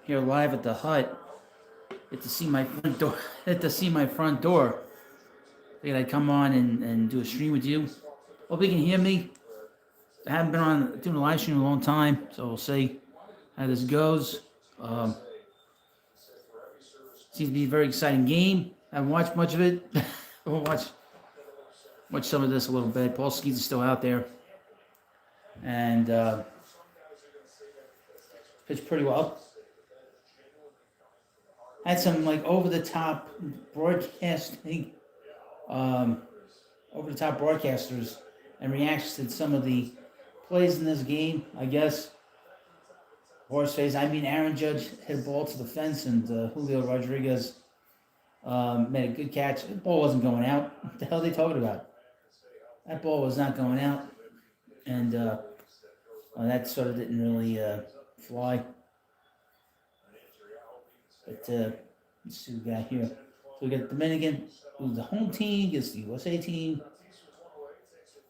here live at the hut. Get to see my front door. Get to see my front door. Figured I'd come on and do a stream with you. Hope you can hear me. I haven't been on doing a live stream in a long time, so we'll see how this goes. Seems to be a very exciting game. I haven't watched much of it. We'll watch some of this a little bit. Paul Skeens is still out there, and pitched pretty well. Had some like over-the-top broadcasting, over-the-top broadcasters and reactions to some of the plays in this game, I guess. Horseface, Aaron Judge hit a ball to the fence, and Julio Rodriguez made a good catch. The ball wasn't going out. What the hell are they talking about? That ball was not going out, and that sort of didn't really fly. But let's see what we got here. So we got Dominican, who's the home team, against the USA team.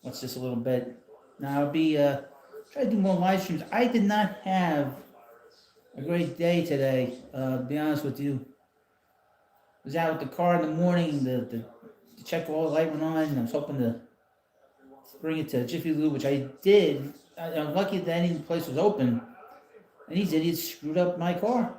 Watch this a little bit. Now I'll be try to do more live streams. I did not have a great day today. To be honest with you, I was out with the car in the morning. The check oil light went on, and I was hoping to bring it to Jiffy Lube, which I did. I'm lucky that any place was open, and these idiots screwed up my car.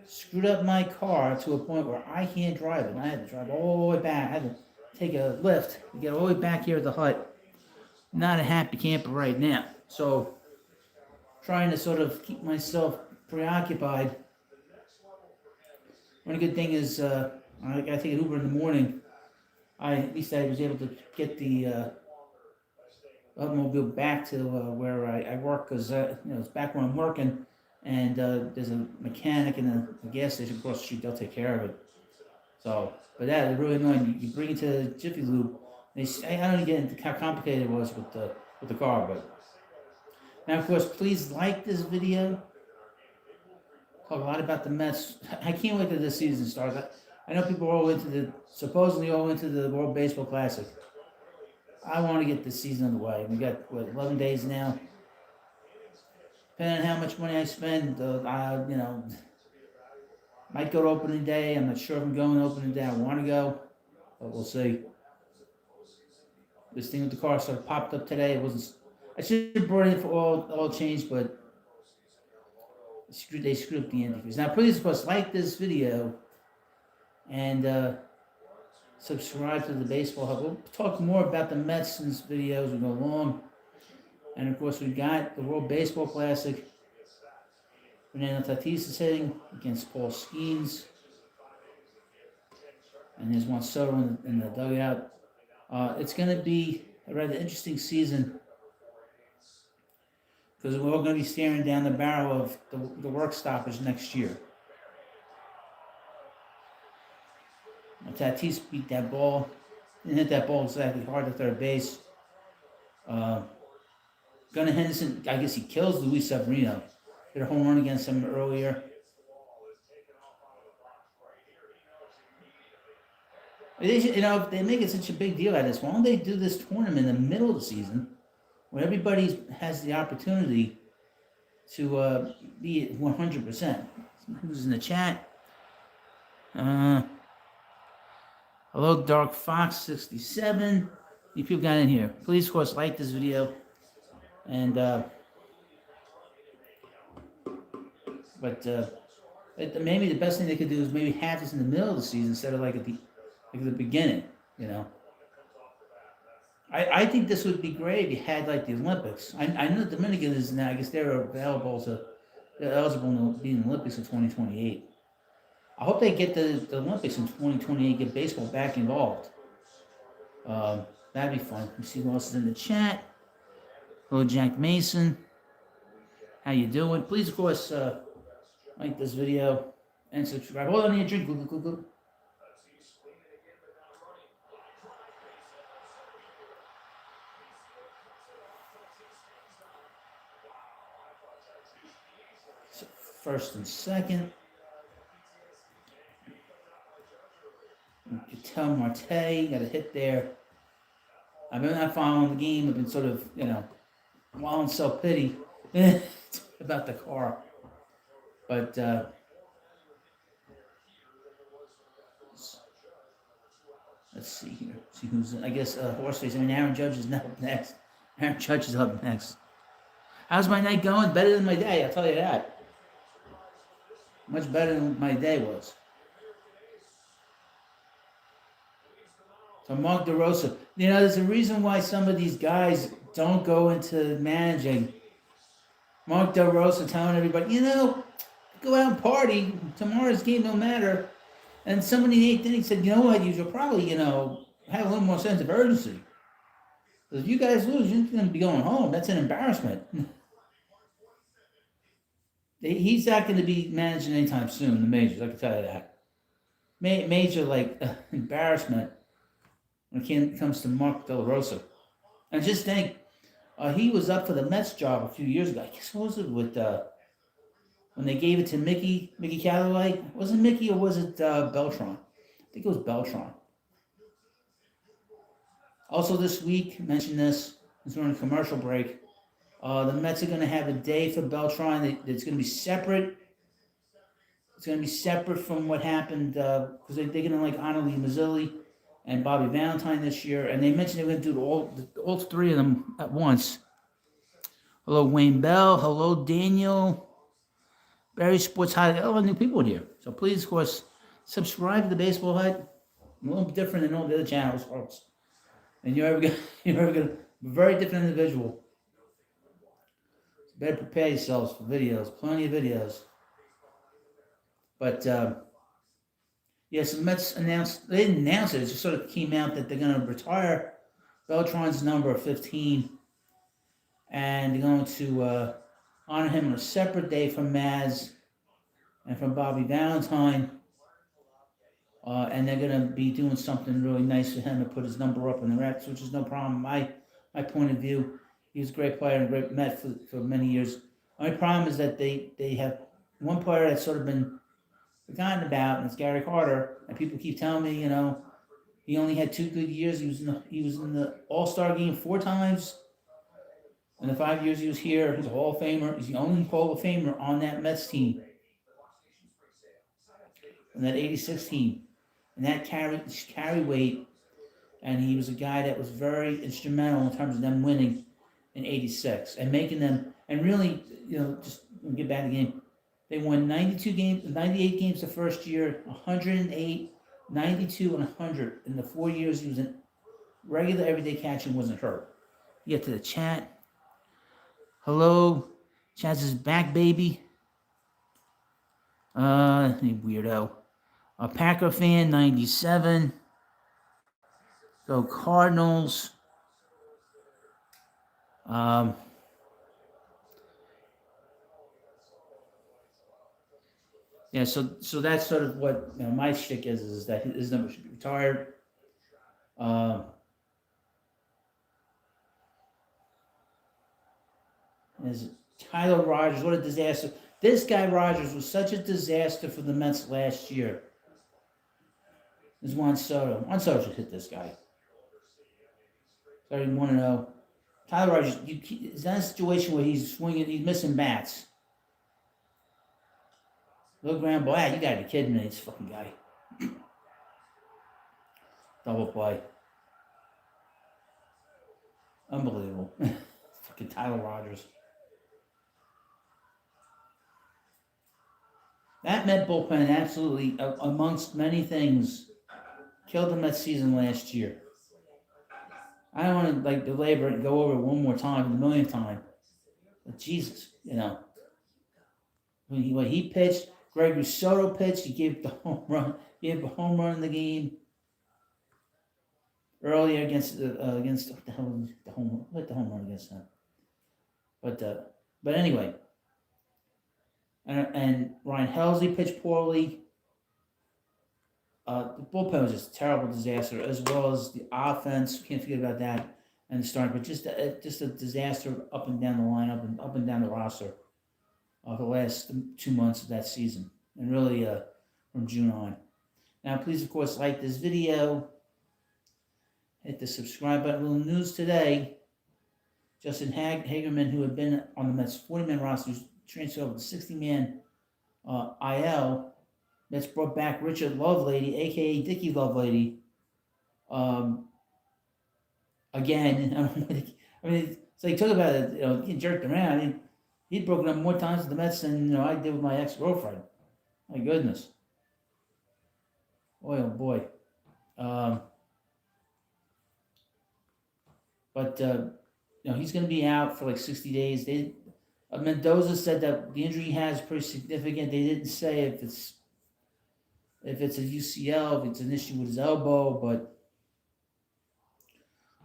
Screwed up my car to a point where I can't drive it. And I had to drive all the way back. I had to take a lift to get all the way back here at the hut. Not a happy camper right now. So, trying to sort of keep myself preoccupied. One good thing is, I got to take an Uber in the morning. At least I was able to get the automobile back to where I work, because it's back where I'm working. And there's a mechanic in the gas station across the street. They'll take care of it. So, but that is really annoying. You bring it to Jiffy Lube. I don't even get into how complicated it was with the car. But now, of course, please like this video. Talk a lot about the Mets. I can't wait till this season starts. I know people are supposedly all into the World Baseball Classic. I want to get this season underway. We got 11 days now. Depending on how much money I spend, might go to opening day. I'm not sure if I'm going to opening day. I want to go, but we'll see. This thing with the car sort of popped up today. It wasn't. I should have brought it in for all change, but they screwed up the interviews. Now, please, of course, like this video and subscribe to the Baseball Hub. We'll talk more about the Mets in this video as we go along. And, of course, we got the World Baseball Classic. Fernando Tatis is hitting against Paul Skeens. And there's Juan Soto in the dugout. It's going to be a rather interesting season, because we're all going to be staring down the barrel of the work stoppage next year. Tatis beat that ball. Didn't hit that ball exactly hard to third base. Gunnar Henderson, I guess he kills Luis Severino. Hit a home run against him earlier. If they make it such a big deal out of this, why don't they do this tournament in the middle of the season, when everybody has the opportunity to be at 100%? Who's in the chat? Hello, Dark Fox 67. You people got in here. Please, of course, like this video. And maybe the best thing they could do is maybe have this in the middle of the season instead of like at the beginning. I think this would be great if you had like the Olympics. I know the Dominican is now. I guess they're eligible to be in the Olympics in 2028. I hope they get the Olympics in 2028. Get baseball back involved. That'd be fun. Let's see who else is in the chat. Hello, Jack Mason. How you doing? Please, of course, like this video and subscribe. Hold on, I need a drink. Go. So first and second. Ketel Marte got a hit there. I've been not following the game. I've been sort of, while in self-pity about the car. But let's see here. See who's. I guess horse race. I mean, Aaron Judge is up next. Aaron Judge is up next. How's my night going? Better than my day. I'll tell you that. Much better than my day was. So Mark DeRosa. You know, there's a reason why some of these guys don't go into managing. Mark DeRosa telling everybody, you know, go out and party. Tomorrow's game don't matter. And somebody in the eighth inning said, you know what, you should probably, you know, have a little more sense of urgency. Because if you guys lose, you're going to be going home. That's an embarrassment. He's not going to be managing anytime soon in the majors, I can tell you that. Major, like, embarrassment when it comes to Mark DeRosa. And just think, he was up for the Mets job a few years ago. I guess what was it with when they gave it to Mickey Callaway? Was it Mickey or was it Beltran? I think it was Beltran. Also this week, mentioned this during a commercial break. The Mets are going to have a day for Beltran. It's going to be separate. It's going to be separate from what happened because they're going to like honor Lee Mazzilli and Bobby Valentine this year, and they mentioned they're going to do all three of them at once. Hello, Wayne Bell. Hello, Daniel. Barry Sports Hut. A lot of new people here. So please, of course, subscribe to the Baseball Hut. I'm a little different than all the other channels, folks. And you're ever going to be a very different individual. So better prepare yourselves for videos. Plenty of videos. But, yes, the Mets announced, they didn't announce it, it just sort of came out that they're going to retire Beltran's number 15, and they're going to honor him on a separate day from Maz and from Bobby Valentine, and they're going to be doing something really nice for him to put his number up in the Reds, which is no problem. My point of view, he was a great player and a great Met for many years. The only problem is that they have one player that's sort of been forgotten about, and it's Gary Carter. And people keep telling me, you know, he only had 2 good years. He was in the All-Star game 4 times. In the 5 years he was here, he's a Hall of Famer. He's the only Hall of Famer on that Mets team, on that '86 team, and that carry weight. And he was a guy that was very instrumental in terms of them winning in '86 and making them, and really, you know, just get back to the game. They won 98 games the first year, 108, 92, and 100 in the 4 years he was in regular everyday catch and wasn't hurt. You get to the chat. Hello, Chaz is back, baby. Weirdo. A Packer fan, 97. Go Cardinals. Yeah, so that's sort of what, you know, my shtick is that his number should be retired. Is Tyler Rogers, what a disaster. This guy Rogers was such a disaster for the Mets last year. There's Juan Soto. Juan Soto should hit this guy. 31-0. Tyler Rogers, is that a situation where he's swinging, he's missing bats? Low ground ball. You gotta be kidding me, this fucking guy. Double play. Unbelievable. Fucking Tyler Rogers. That Met bullpen absolutely, amongst many things, killed the Mets season last year. I don't want to belabor it and go over it one more time, the millionth time. But Jesus, you know. When he pitched, Gregory Soto pitched, he gave the home run. He gave a home run in the game earlier against what the hell was the home run against them. But anyway. And Ryan Helsley pitched poorly. The bullpen was just a terrible disaster, as well as the offense. Can't forget about that. And the starting, but just a disaster up and down the lineup and up and down the roster for the last 2 months of that season, and really from June on. Now, please, of course, like this video. Hit the subscribe button. A little news today. Justin Hagerman, who had been on the Mets 40-man roster, transferred over to 60-man IL. Mets brought back Richard Lovelady, aka Dickie Lovelady. Um, again, I mean, it's like talk about it, getting jerked around. He'd broken up more times with the Mets than I did with my ex-girlfriend. My goodness. Boy, oh boy. Um, but he's going to be out for like 60 days. Mendoza said that the injury he has is pretty significant. They didn't say if it's a UCL, if it's an issue with his elbow, but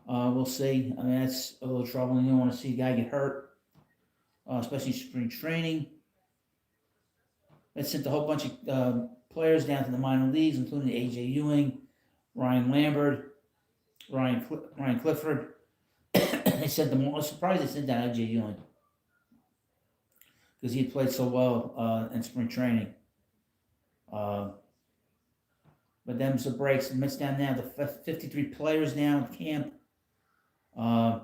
we'll see. I mean, that's a little troubling. You don't want to see a guy get hurt, especially spring training. That sent a whole bunch of players down to the minor leagues, including A.J. Ewing, Ryan Lambert, Ryan Clifford. They sent them all. I was surprised they sent down A.J. Ewing because he had played so well in spring training. But them's the breaks. The Mets down now, the 53 players now in camp. I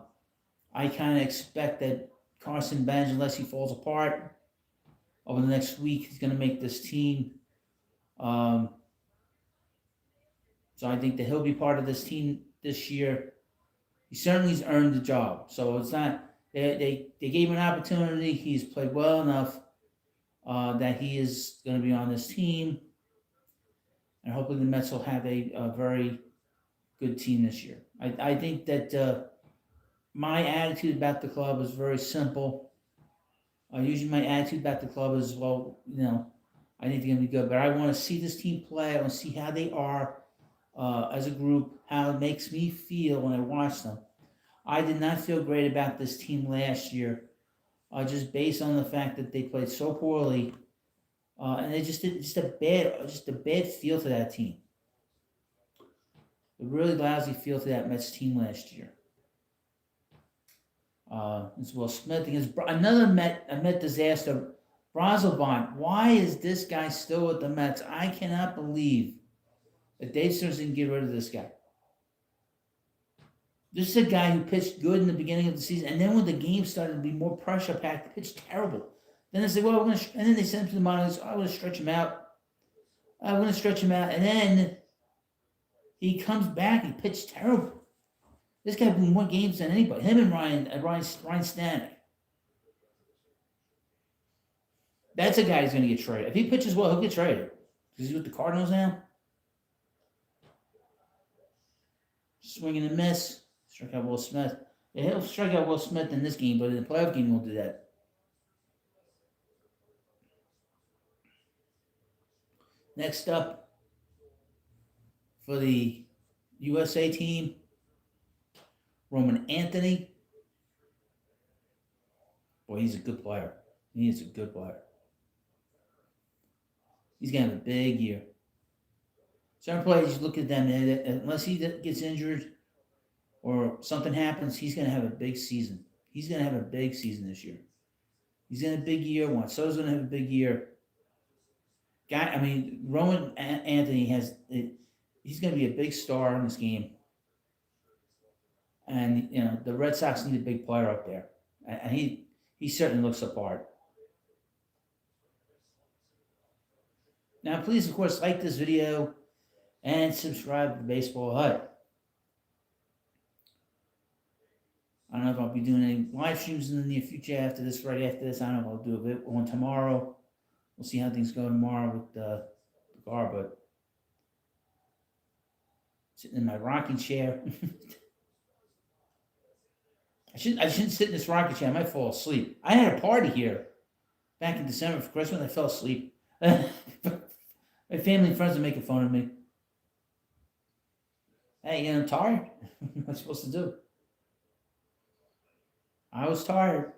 kind of expect that Carson Bench, unless he falls apart over the next week, he's going to make this team. So I think that he'll be part of this team this year. He certainly has earned the job. So it's not they gave him an opportunity. He's played well enough that he is going to be on this team. And hopefully the Mets will have a very good team this year. I think that my attitude about the club is very simple. Usually my attitude about the club is, well, I think they're going to be good. But I want to see this team play. I want to see how they are as a group, how it makes me feel when I watch them. I did not feel great about this team last year, just based on the fact that they played so poorly. And they just did a bad feel to that team. A really lousy feel to that Mets team last year. As well, Smith against another Met disaster. Brazelbont. Why is this guy still with the Mets? I cannot believe that Dave Stearns didn't get rid of this guy. This is a guy who pitched good in the beginning of the season, and then when the game started to be more pressure packed, he pitched terrible. Then they said, well, and then they sent him to the minors. I'm going to stretch him out. And then he comes back and pitched terrible. This guy won more games than anybody. Him and Ryan Stanek. That's a guy who's going to get traded. If he pitches well, he'll get traded. Because he's with the Cardinals now. Swing and a miss. Strike out Will Smith. Yeah, he'll strike out Will Smith in this game, but in the playoff game, he won't do that. Next up, for the USA team, Roman Anthony. Boy, he's a good player. He is a good player. He's going to have a big year. Certain players, you look at them, unless he gets injured or something happens, he's going to have a big season. He's going to have a big season this year. He's going to have a big year. Juan Soto's going to have a big year. Roman Anthony he's going to be a big star in this game. And, the Red Sox need a big player up there. And he certainly looks the part. Now, please, of course, like this video and subscribe to Baseball Hut. I don't know if I'll be doing any live streams in the near future after this, right after this. I don't know if I'll do a bit on tomorrow. We'll see how things go tomorrow with the car, but sitting in my rocking chair. I shouldn't sit in this rocking chair. I might fall asleep. I had a party here back in December for Christmas. I fell asleep. My family and friends are making fun of me. Hey, I'm tired. What am I supposed to do? I was tired.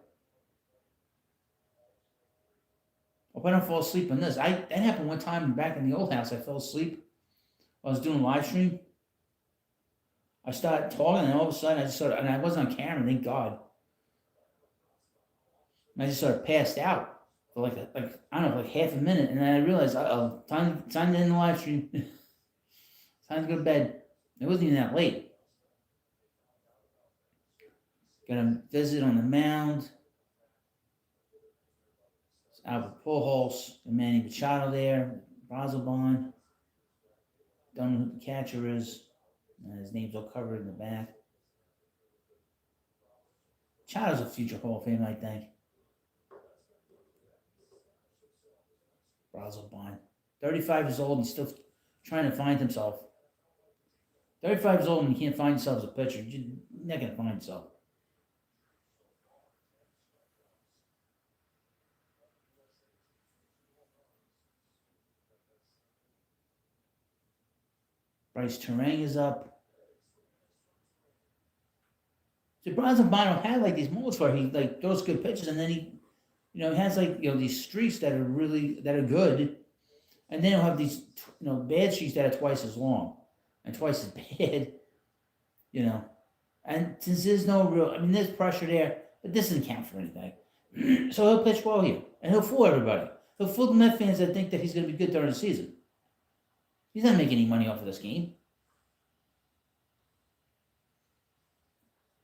Hope I don't fall asleep on this. That happened one time back in the old house. I fell asleep. I was doing a live stream. I started talking, and all of a sudden, and I wasn't on camera, thank God. And I just sort of passed out for like half a minute, and then I realized, time to end the live stream. Time to go to bed. It wasn't even that late. Got a visit on the mound. Albert Pujols, and Manny Machado there. Brazoban. Don't know who the catcher is. His name's all covered in the back. Machado's a future Hall of Fame, I think. Brazoban. 35 years old and still trying to find himself. 35 years old and you can't find yourself as a pitcher. You're not going to find yourself. Bryce Terang is up. So Brazoban had like these moments where he like throws good pitches and then he, has like these streaks that are good, and then he'll have these bad streaks that are twice as long and twice as bad, And since there's no real, there's pressure there, but this doesn't count for anything. So he'll pitch well here, and he'll fool everybody. He'll fool the Met fans that think that he's going to be good during the season. He's not making any money off of this game.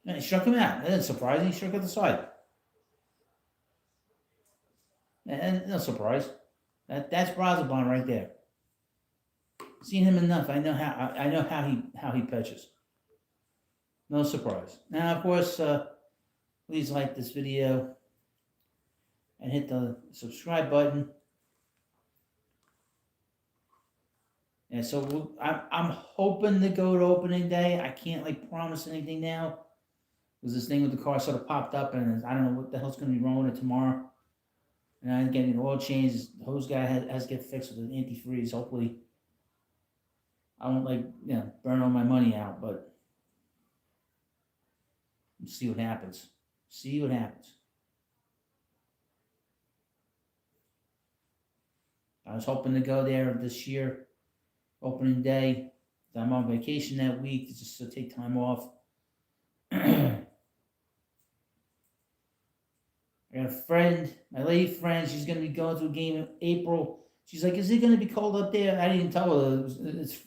And he struck him out. That isn't surprising. He struck out the side. And no surprise. That's Brazoban right there. Seen him enough. I know how he pitches. No surprise. Now, of course, please like this video and hit the subscribe button. And so I'm hoping to go to opening day. I can't promise anything now because this thing with the car sort of popped up, and I don't know what the hell's going to be wrong with it tomorrow. And I'm getting an oil change. The hose guy has to get fixed with an antifreeze. Hopefully, I won't burn all my money out, but we'll see what happens. I was hoping to go there this year, opening day. I'm on vacation that week, just to take time off. I got a friend, my lady friend. She's going to be going to a game in April. She's like, "Is it going to be cold up there?" I didn't tell her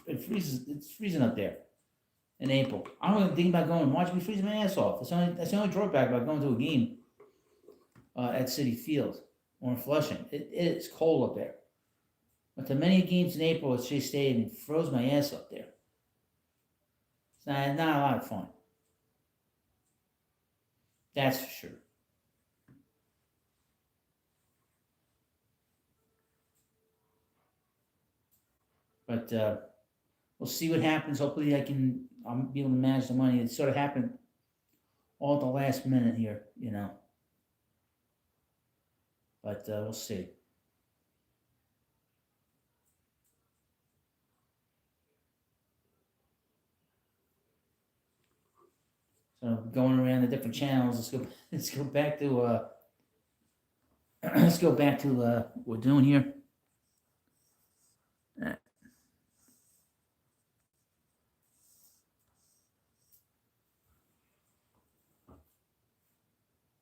it freezes. It's freezing up there in April. I'm going to think about going and watch me freeze my ass off. That's the only drawback about going to a game at Citi Field or in Flushing. It's cold up there. But the many games in April at Shea Stadium, it froze my ass up there. It's not a lot of fun. That's for sure. But we'll see what happens. Hopefully I'll be able to manage the money. It sort of happened all at the last minute here, But we'll see. So going around the different channels, let's go back to what we're doing here.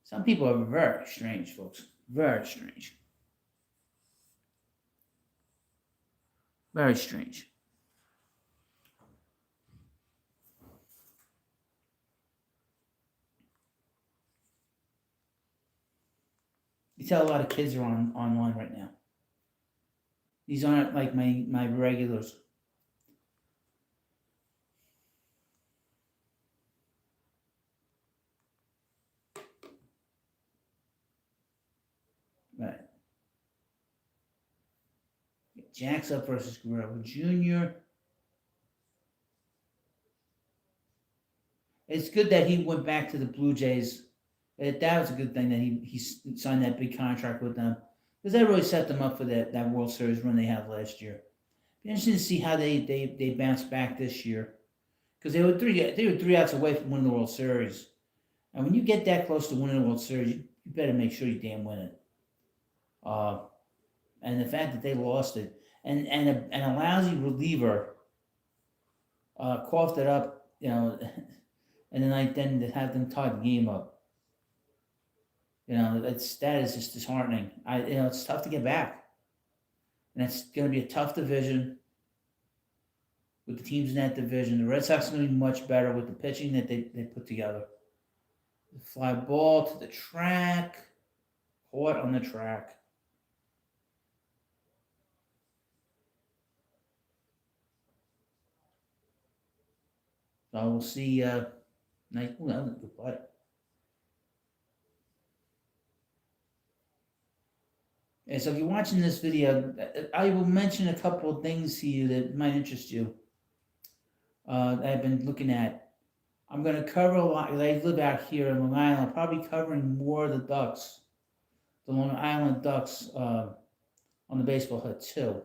Some people are very strange, folks. Very strange. Very strange. You tell a lot of kids are online right now. These aren't like my regulars. Right. Jacks up versus Guerrero Jr. It's good that he went back to the Blue Jays. That was a good thing that he signed that big contract with them, because that really set them up for that World Series run they had last year. Be interesting to see how they bounce back this year, because they were three outs away from winning the World Series, and when you get that close to winning the World Series, you better make sure you damn win it. And the fact that they lost it, and a lousy reliever coughed it up, and then to have them tie the game up. That is just disheartening. It's tough to get back, and it's going to be a tough division with the teams in that division. The Red Sox are going to be much better with the pitching that they put together. The fly ball to the track, caught on the track. So we'll see. Nice. Ooh, that was a good play. And so if you're watching this video, I will mention a couple of things to you that might interest you. That I've been looking at. I'm going to cover a lot, because I live out here in Long Island. I'm probably covering more of the Ducks, the Long Island Ducks, on the baseball hut too.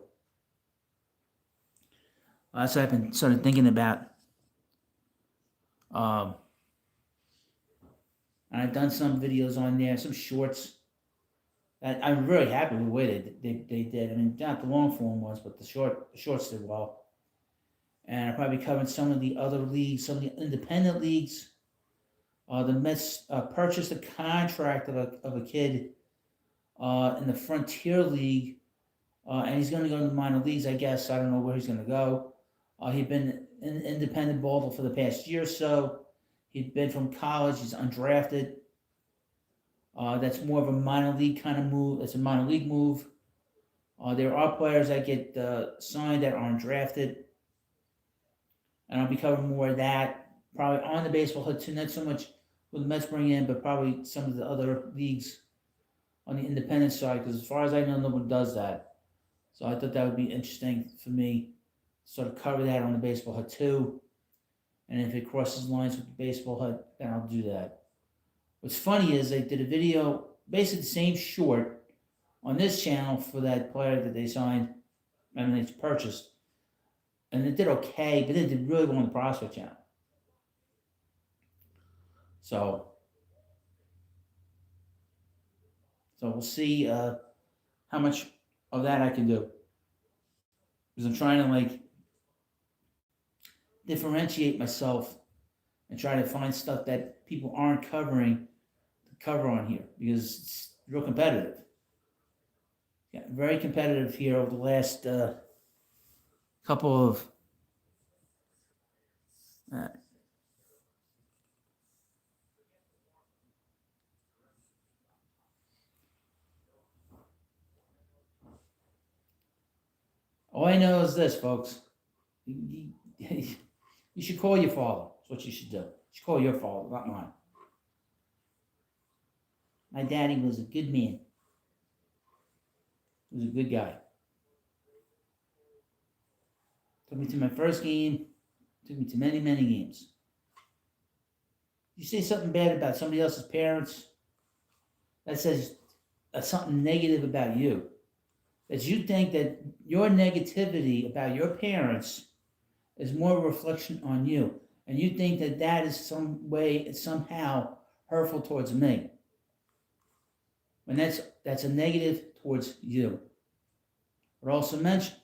That's what I've been sort of thinking about. And I've done some videos on there, some shorts. And I'm really happy with the way they did. I mean, not the long form ones, but the shorts did well. And I probably covered some of the other leagues, some of the independent leagues. The Mets purchased a contract of a kid in the Frontier League, and he's going to go to the minor leagues, I guess. I don't know where he's going to go. He'd been in independent ball for the past year or so. He'd been from college. He's undrafted. That's more of a minor league kind of move. It's a minor league move. There are players that get signed that are undrafted. And I'll be covering more of that. Probably on the baseball hut too. Not so much with the Mets bring in, but probably some of the other leagues on the independent side. Because as far as I know, no one does that. So I thought that would be interesting for me to sort of cover that on the baseball hut too. And if it crosses lines with the baseball hut, then I'll do that. What's funny is they did a video, basically the same short, on this channel for that player that they signed, and they purchased. And it did okay, but it did really well on the Prospect channel. So we'll see how much of that I can do. Because I'm trying to differentiate myself and try to find stuff that people aren't covering to cover on here, because it's real competitive. Yeah, very competitive here over the last couple of all I know is this, folks. You should call your father. That's what you should do. You should call your father, not mine. My daddy was a good man. He was a good guy. Took me to my first game. Took me to many, many games. You say something bad about somebody else's parents, that says something negative about you. That you think that your negativity about your parents is more a reflection on you. And you think that that is some way, somehow hurtful towards me. When that's a negative towards you. But also mention,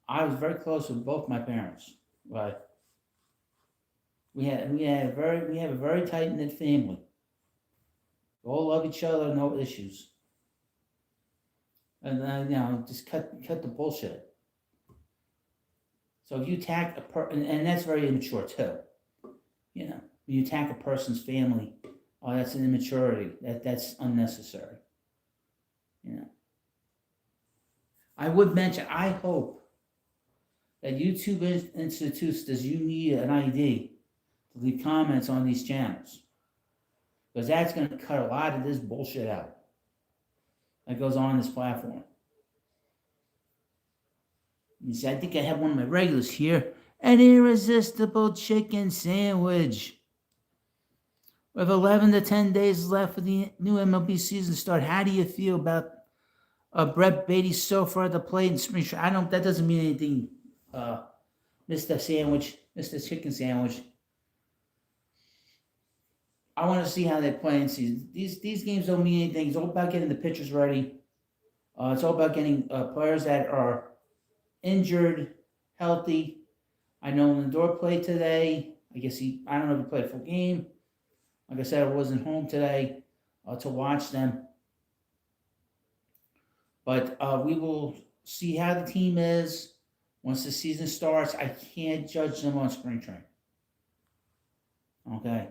I was very close with both my parents. Right? We have a very tight knit family. We all love each other, no issues. And just cut the bullshit. So if you attack and that's very immature too. When you attack a person's family, that's an immaturity. That's unnecessary. I would mention, I hope that YouTube institutes does you need an ID to leave comments on these channels. Because that's going to cut a lot of this bullshit out that goes on this platform. You see, I think I have one of my regulars here. An irresistible chicken sandwich. With 11 to 10 days left for the new MLB season start, how do you feel about Brett Beatty so far at the plate in spring training? That doesn't mean anything, Mr. Chicken Sandwich. I want to see how they play in season. These games don't mean anything. It's all about getting the pitchers ready. It's all about getting players that are injured, healthy. I know Lindor played today. I don't know if he played a full game. Like I said, I wasn't home today to watch them. But we will see how the team is once the season starts. I can't judge them on spring training. Okay.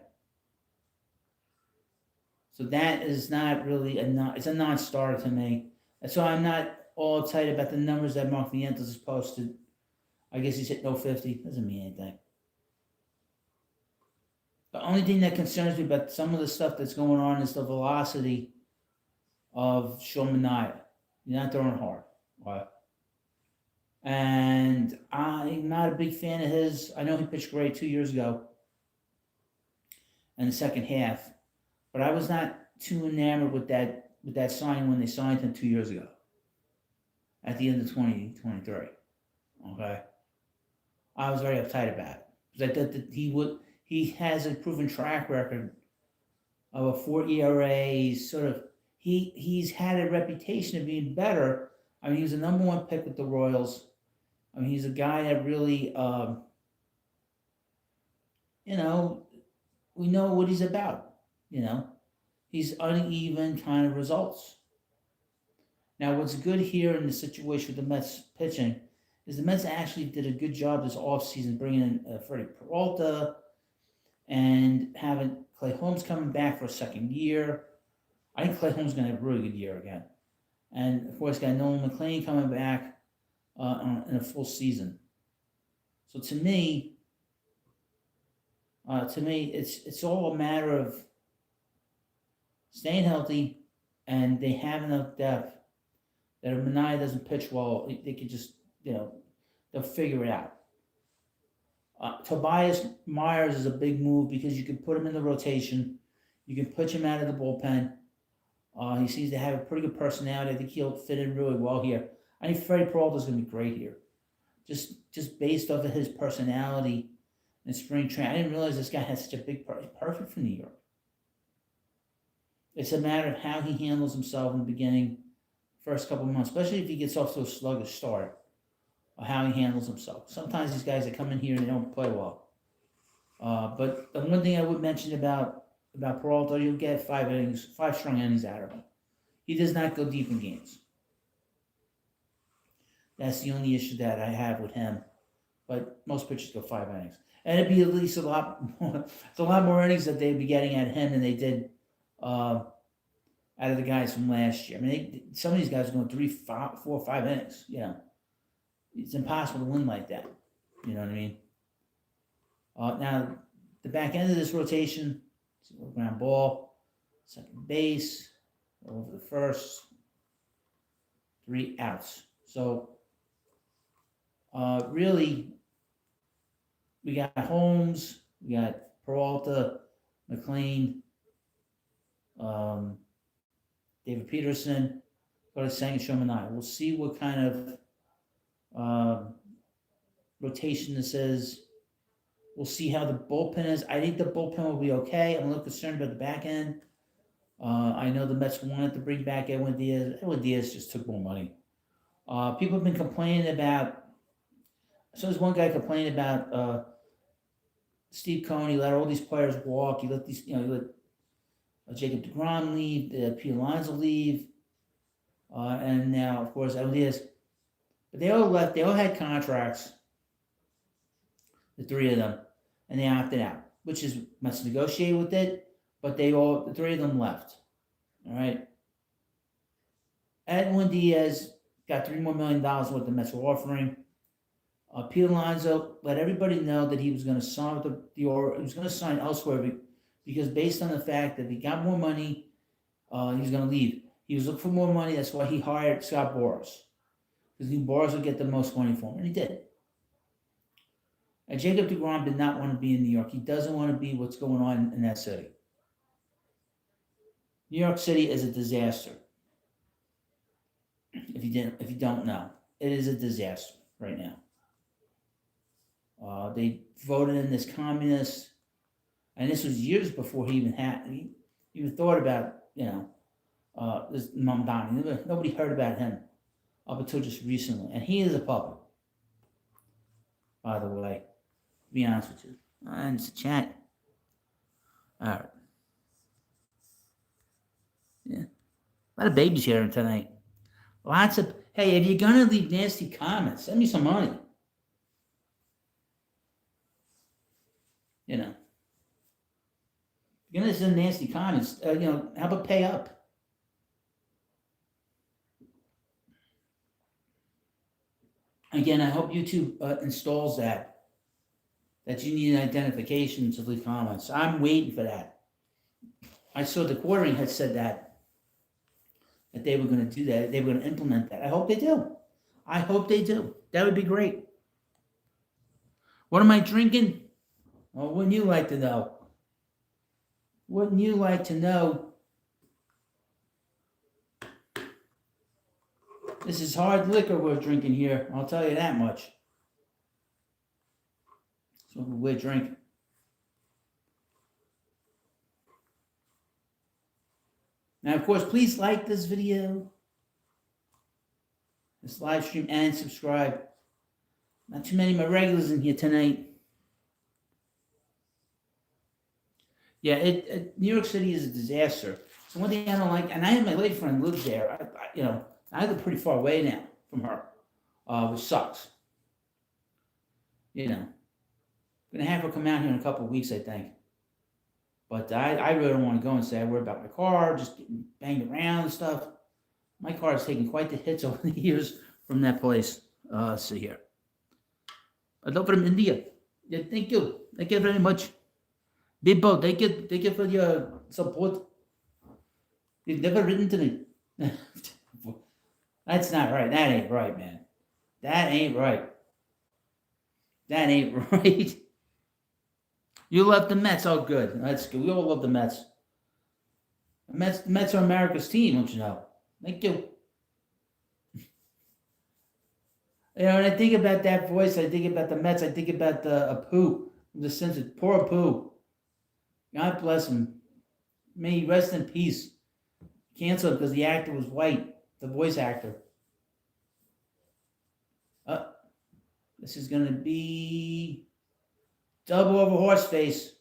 So that is not really it's a non-starter to me. And so I'm not all excited about the numbers that Mark Vientos has posted I guess he's hit no 50. Doesn't mean anything. The only thing that concerns me about some of the stuff that's going on is the velocity of Sean Manaea. He's not throwing hard. Right? And I'm not a big fan of his. I know he pitched great 2 years ago in the second half, but I was not too enamored with that sign when they signed him 2 years ago at the end of 2023. Okay, I was very uptight about it because I thought that he has a proven track record of a 4 ERA. Sort of he's had a reputation of being better. I mean, he was a number one pick with the Royals. I mean, he's a guy that really, we know what he's about. He's uneven kind of results. Now, what's good here in the situation with the Mets pitching is the Mets actually did a good job this offseason bringing in Freddie Peralta and having Clay Holmes coming back for a second year. I think Clay Holmes is going to have a really good year again. And, of course, got Nolan McLean coming back in a full season. So to me, it's all a matter of staying healthy, and they have enough depth that if Manaea doesn't pitch well, they could just, they'll figure it out. Tobias Myers is a big move because you can put him in the rotation. You can pitch him out of the bullpen. He seems to have a pretty good personality. I think he'll fit in really well here. I think Freddie Peralta is going to be great here. Just based off of his personality in spring training. I didn't realize this guy has such a big perfect for New York. It's a matter of how he handles himself in the beginning, first couple of months, especially if he gets off to a sluggish start, or how he handles himself. Sometimes these guys that come in here and they don't play well. But the one thing I would mention about Peralta, you'll get 5 strong innings out of him. He does not go deep in games. That's the only issue that I have with him. But most pitchers go 5 innings. And it'd be at least a lot more innings that they'd be getting at him than they did out of the guys from last year. I mean, some of these guys are going 3, 4, 5 innings. It's impossible to win like that. You know what I mean? Now, the back end of this rotation, ground ball, second base, over the first, 3 outs. So, really, we got Holmes, we got Peralta, McLean, David Peterson, Curtis Sang, and Sean Manaea. We'll see what kind of rotation this is. We'll see how the bullpen is. I think the bullpen will be okay. I'm a little concerned about the back end. I know the Mets wanted to bring back Edwin Diaz. Edwin Diaz just took more money. People have been complaining about. So there's one guy complaining about Steve Cohen. He let all these players walk. He let these, he let Jacob deGrom leave. Pete Alonso leave, and now of course Edwin Diaz. But they all left. They all had contracts. The 3 of them, and they opted out, which is Mets negotiated with it. But the 3 of them left. All right. Edwin Diaz got $3 more million what the Mets were offering. Pete Alonso let everybody know that he was going to sign with he was going to sign elsewhere because based on the fact that he got more money, he was going to leave. He was looking for more money. That's why he hired Scott Boras, because he knew Boras would get the most money for him, and he did. And Jacob deGrom did not want to be in New York. He doesn't want to be what's going on in that city. New York City is a disaster. If you don't know, it is a disaster right now. They voted in this communist, and this was years before he even thought about this Mamdani. Nobody heard about him up until just recently, and he is a puppet. By the way, to be honest with you, and it's a chat. All right. Yeah. A lot of babies here tonight. Hey, if you're going to leave nasty comments, send me some money. You're going to send nasty comments. How about pay up? Again, I hope YouTube installs that you need an identification to leave comments. I'm waiting for that. I saw the quartering had said that they were going to do that. They were going to implement that. I hope they do. I hope they do. That would be great. What am I drinking? Well, wouldn't you like to know? Wouldn't you like to know? This is hard liquor we're drinking here. I'll tell you that much. That's what we're drinking. Now, of course, please like this video, this live stream, and subscribe. Not too many of my regulars in here tonight. Yeah, New York City is a disaster. So one thing I don't like, and I have my lady friend lives there. I live pretty far away now from her, which sucks. Gonna have her come out here in a couple of weeks, I think. But I really don't want to go and say I worry about my car, just getting banged around and stuff. My car has taken quite the hits over the years from that place. Let's see here. Hello from India. Yeah, thank you. Thank you very much. Bimbo, thank you for your support. You've never written to me. That's not right. That ain't right, man. That ain't right. That ain't right. You love the Mets. Oh, good. That's good. We all love the Mets. The Mets are America's team, don't you know? Thank you. When I think about that voice, I think about the Mets. I think about Apu, the Simpsons. Poor Apu. God bless him. May he rest in peace. Canceled because the actor was white, the voice actor. This is going to be double over horse face.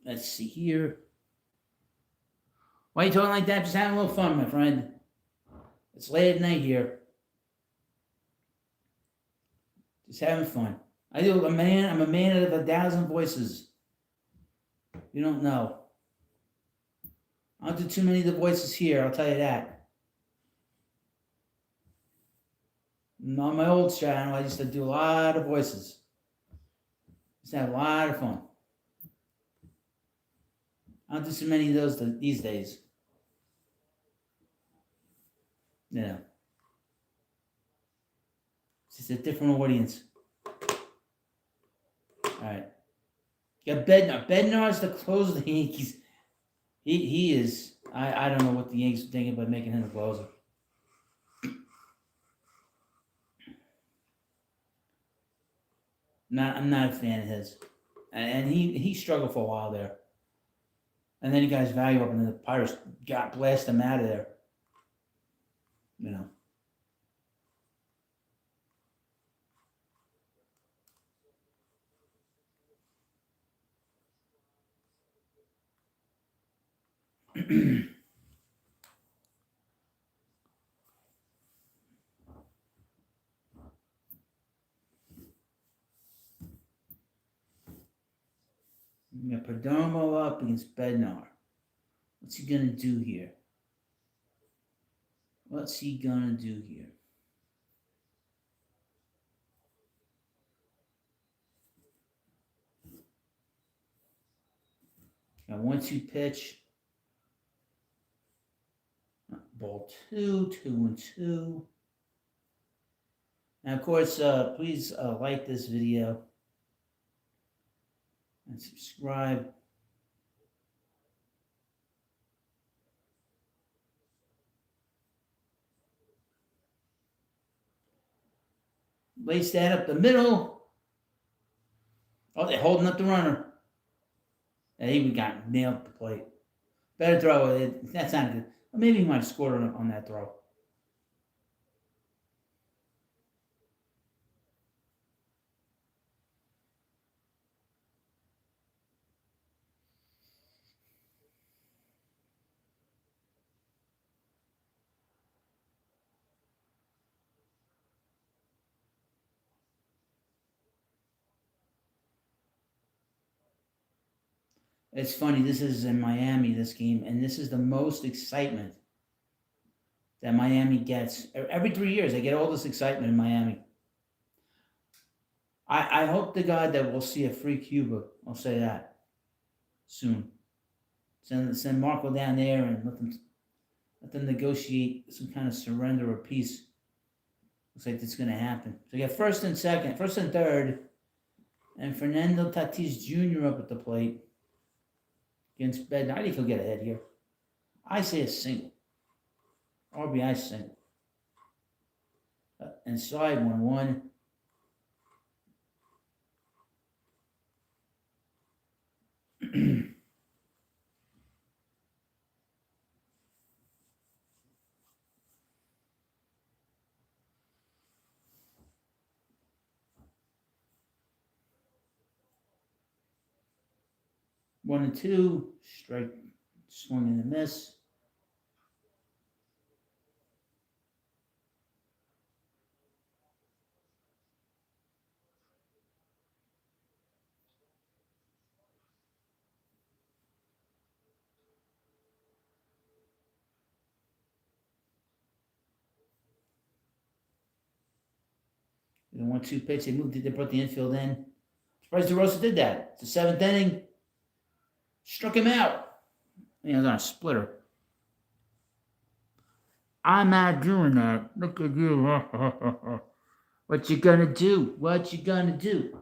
Let's see here. Why are you talking like that? Just having a little fun, my friend. It's late at night here. Just having fun. I'm a man of 1,000 voices. You don't know. I don't do too many of the voices here, I'll tell you that. On my old channel, I used to do a lot of voices. Used to have a lot of fun. I don't do so many of those these days. Yeah. It's just a different audience. Alright. Got Bednar. Bednar is the closer of the Yankees. He is. I don't know what the Yankees are thinking about making him the closer. I'm not a fan of his. And he struggled for a while there. And then he got his value up and then the Pirates blasted him out of there. We got Perdomo up against Bednar. What's he gonna do here? Got 1-2 pitch. Ball 2, 2-2. Now, of course, please like this video and subscribe. Lace that up the middle. Oh, they're holding up the runner. And he got nailed the plate. Better throw. That's not good. Maybe he might have scored on that throw. It's funny. This is in Miami. This game, and this is the most excitement that Miami gets every 3 years. They get all this excitement in Miami. I hope to God that we'll see a free Cuba. I'll say that soon. Send Marco down there and let them negotiate some kind of surrender or peace. Looks like that's going to happen. So you got first and second, first and third, and Fernando Tatis Jr. up at the plate against Bednar. I think he'll get ahead here. I say a single. RBI single. Inside 1-1. One and two, strike, swing and a miss. The 1-2 pitch, they moved it, they brought the infield in. Surprised DeRosa did that. It's the seventh inning. Struck him out. He was on a splitter. I'm not doing that. Look at you. What you gonna do? What you gonna do?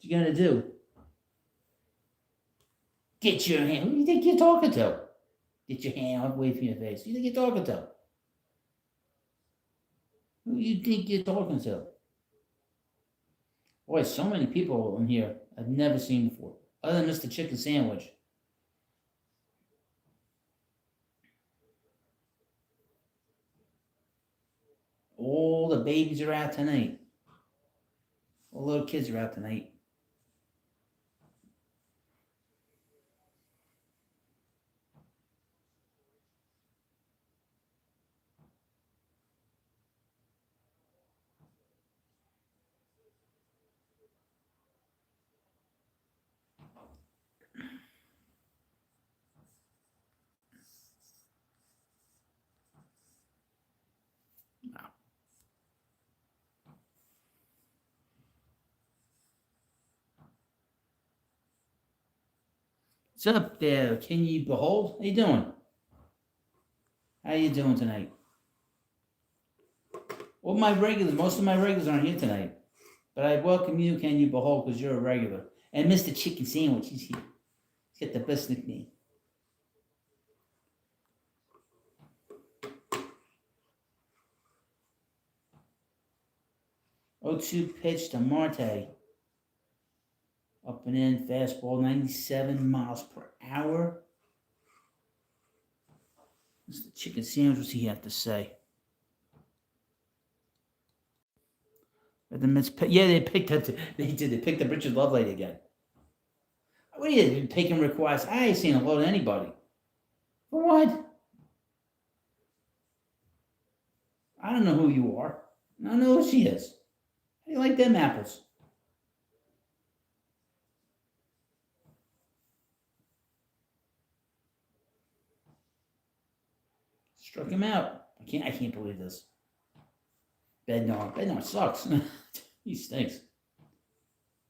What you gonna do? Get your hand. Who do you think you're talking to? Get your hand away from your face. Who do you think you're talking to? Who do you think you're talking to? Boy, so many people in here I've never seen before. Other than Mr. Chicken Sandwich. All the babies are out tonight. All the little kids are out tonight. What's up there? Can you behold? How you doing? How you doing tonight? Well, most of my regulars aren't here tonight. But I welcome you, Can You Behold, because you're a regular. And Mr. Chicken Sandwich, he's here. He's got the best nickname. 0-2 pitch to Marte. Up and in, fastball, 97 miles per hour. What's the Chicken Sandwich? What's he have to say? The Mets, yeah, they picked up. They did. They picked up Richard Lovelady again. What are you taking requests? I ain't seen a load of anybody. For what? I don't know who you are. I don't know who she is. How do you like them apples? Struck him out. I can't believe this. Bednar sucks. He stinks.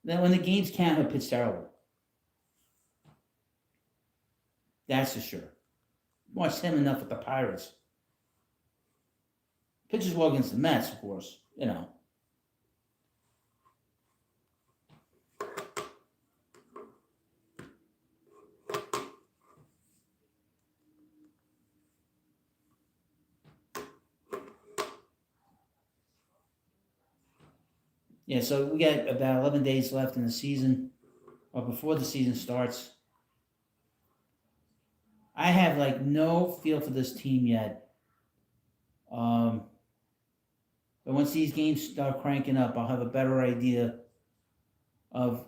Then when the games count, he'll pitch terrible. That's for sure. Watched him enough with the Pirates. Pitches well against the Mets, of course. You know. Yeah, so we got about 11 days left in the season, or before the season starts. I have like no feel for this team yet. But once these games start cranking up, I'll have a better idea of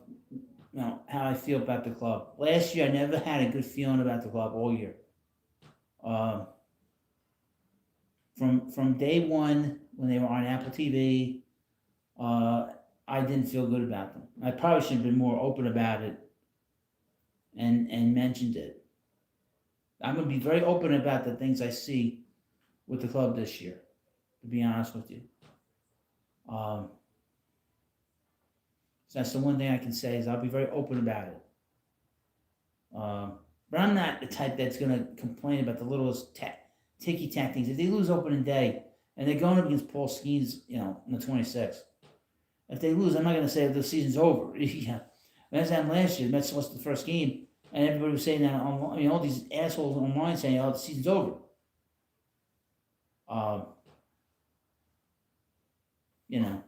how I feel about the club. Last year, I never had a good feeling about the club all year. From day one, when they were on Apple TV, I didn't feel good about them. I probably should have been more open about it and mentioned it. I'm going to be very open about the things I see with the club this year, to be honest with you. So that's the one thing I can say is I'll be very open about it. But I'm not the type that's going to complain about the littlest ticky-tack things. If they lose opening day and they're going up against Paul Skeens, on the 26th, if they lose, I'm not going to say the season's over. Yeah. That's happened last year. The Mets lost the first game, and everybody was saying that online. All these assholes online saying, "Oh, the season's over."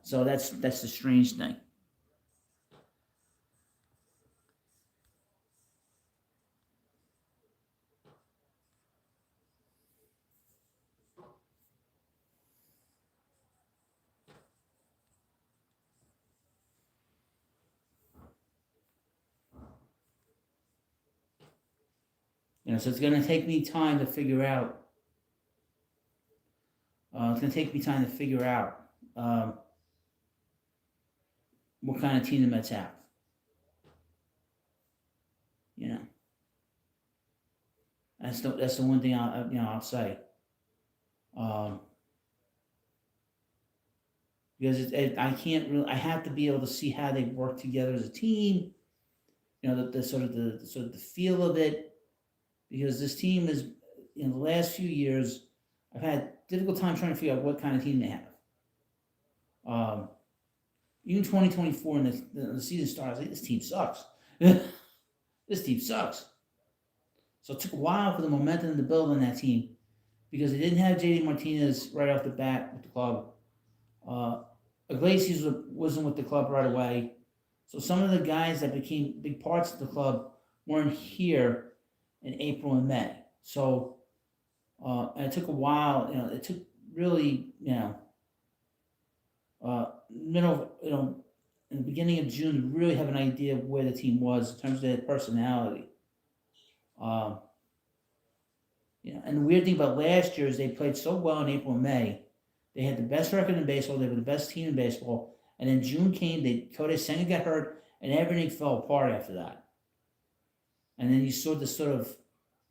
So that's the strange thing. So it's going to take me time to figure out. It's going to take me time to figure out what kind of team the Mets have. That's the one thing I'll say. Because I can't really. I have to be able to see how they work together as a team. The sort of the feel of it, because this team is in the last few years, I've had difficult time trying to figure out what kind of team they have. Even 2024 and the season starts, like, this team sucks. This team sucks. So it took a while for the momentum to build on that team, because they didn't have JD Martinez right off the bat with the club. Iglesias wasn't with the club right away. So some of the guys that became big parts of the club weren't here in April and May. So and it took a while. It took really, middle, in the beginning of June to really have an idea of where the team was in terms of their personality. And the weird thing about last year is they played so well in April and May. They had the best record in baseball. They were the best team in baseball. And then June came. Kodai Senga got hurt, and everything fell apart after that. And then you saw this sort of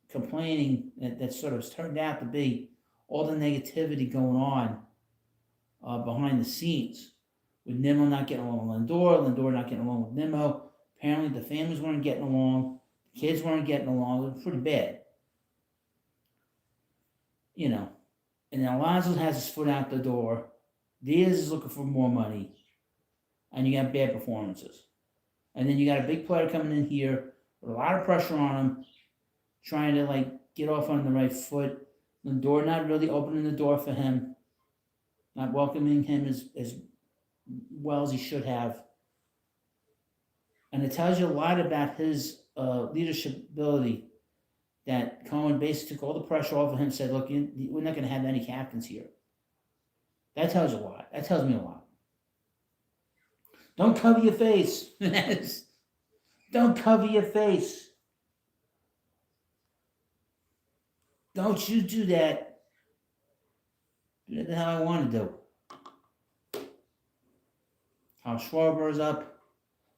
complaining that sort of turned out to be all the negativity going on behind the scenes, with Nimmo not getting along with Lindor not getting along with Nimmo. Apparently the families weren't getting along. The kids weren't getting along. It was pretty bad. And then Alonso has his foot out the door. Diaz is looking for more money. And you got bad performances. And then you got a big player coming in here with a lot of pressure on him, trying to get off on the right foot. Lindor not really opening the door for him, not welcoming him as well as he should have. And it tells you a lot about his leadership ability, that Cohen basically took all the pressure off of him and said, "Look, we're not going to have any captains here." That tells you a lot. That tells me a lot. Don't cover your face. Don't cover your face. Don't you do that. Do that how I want to do. How Schwarber is up. So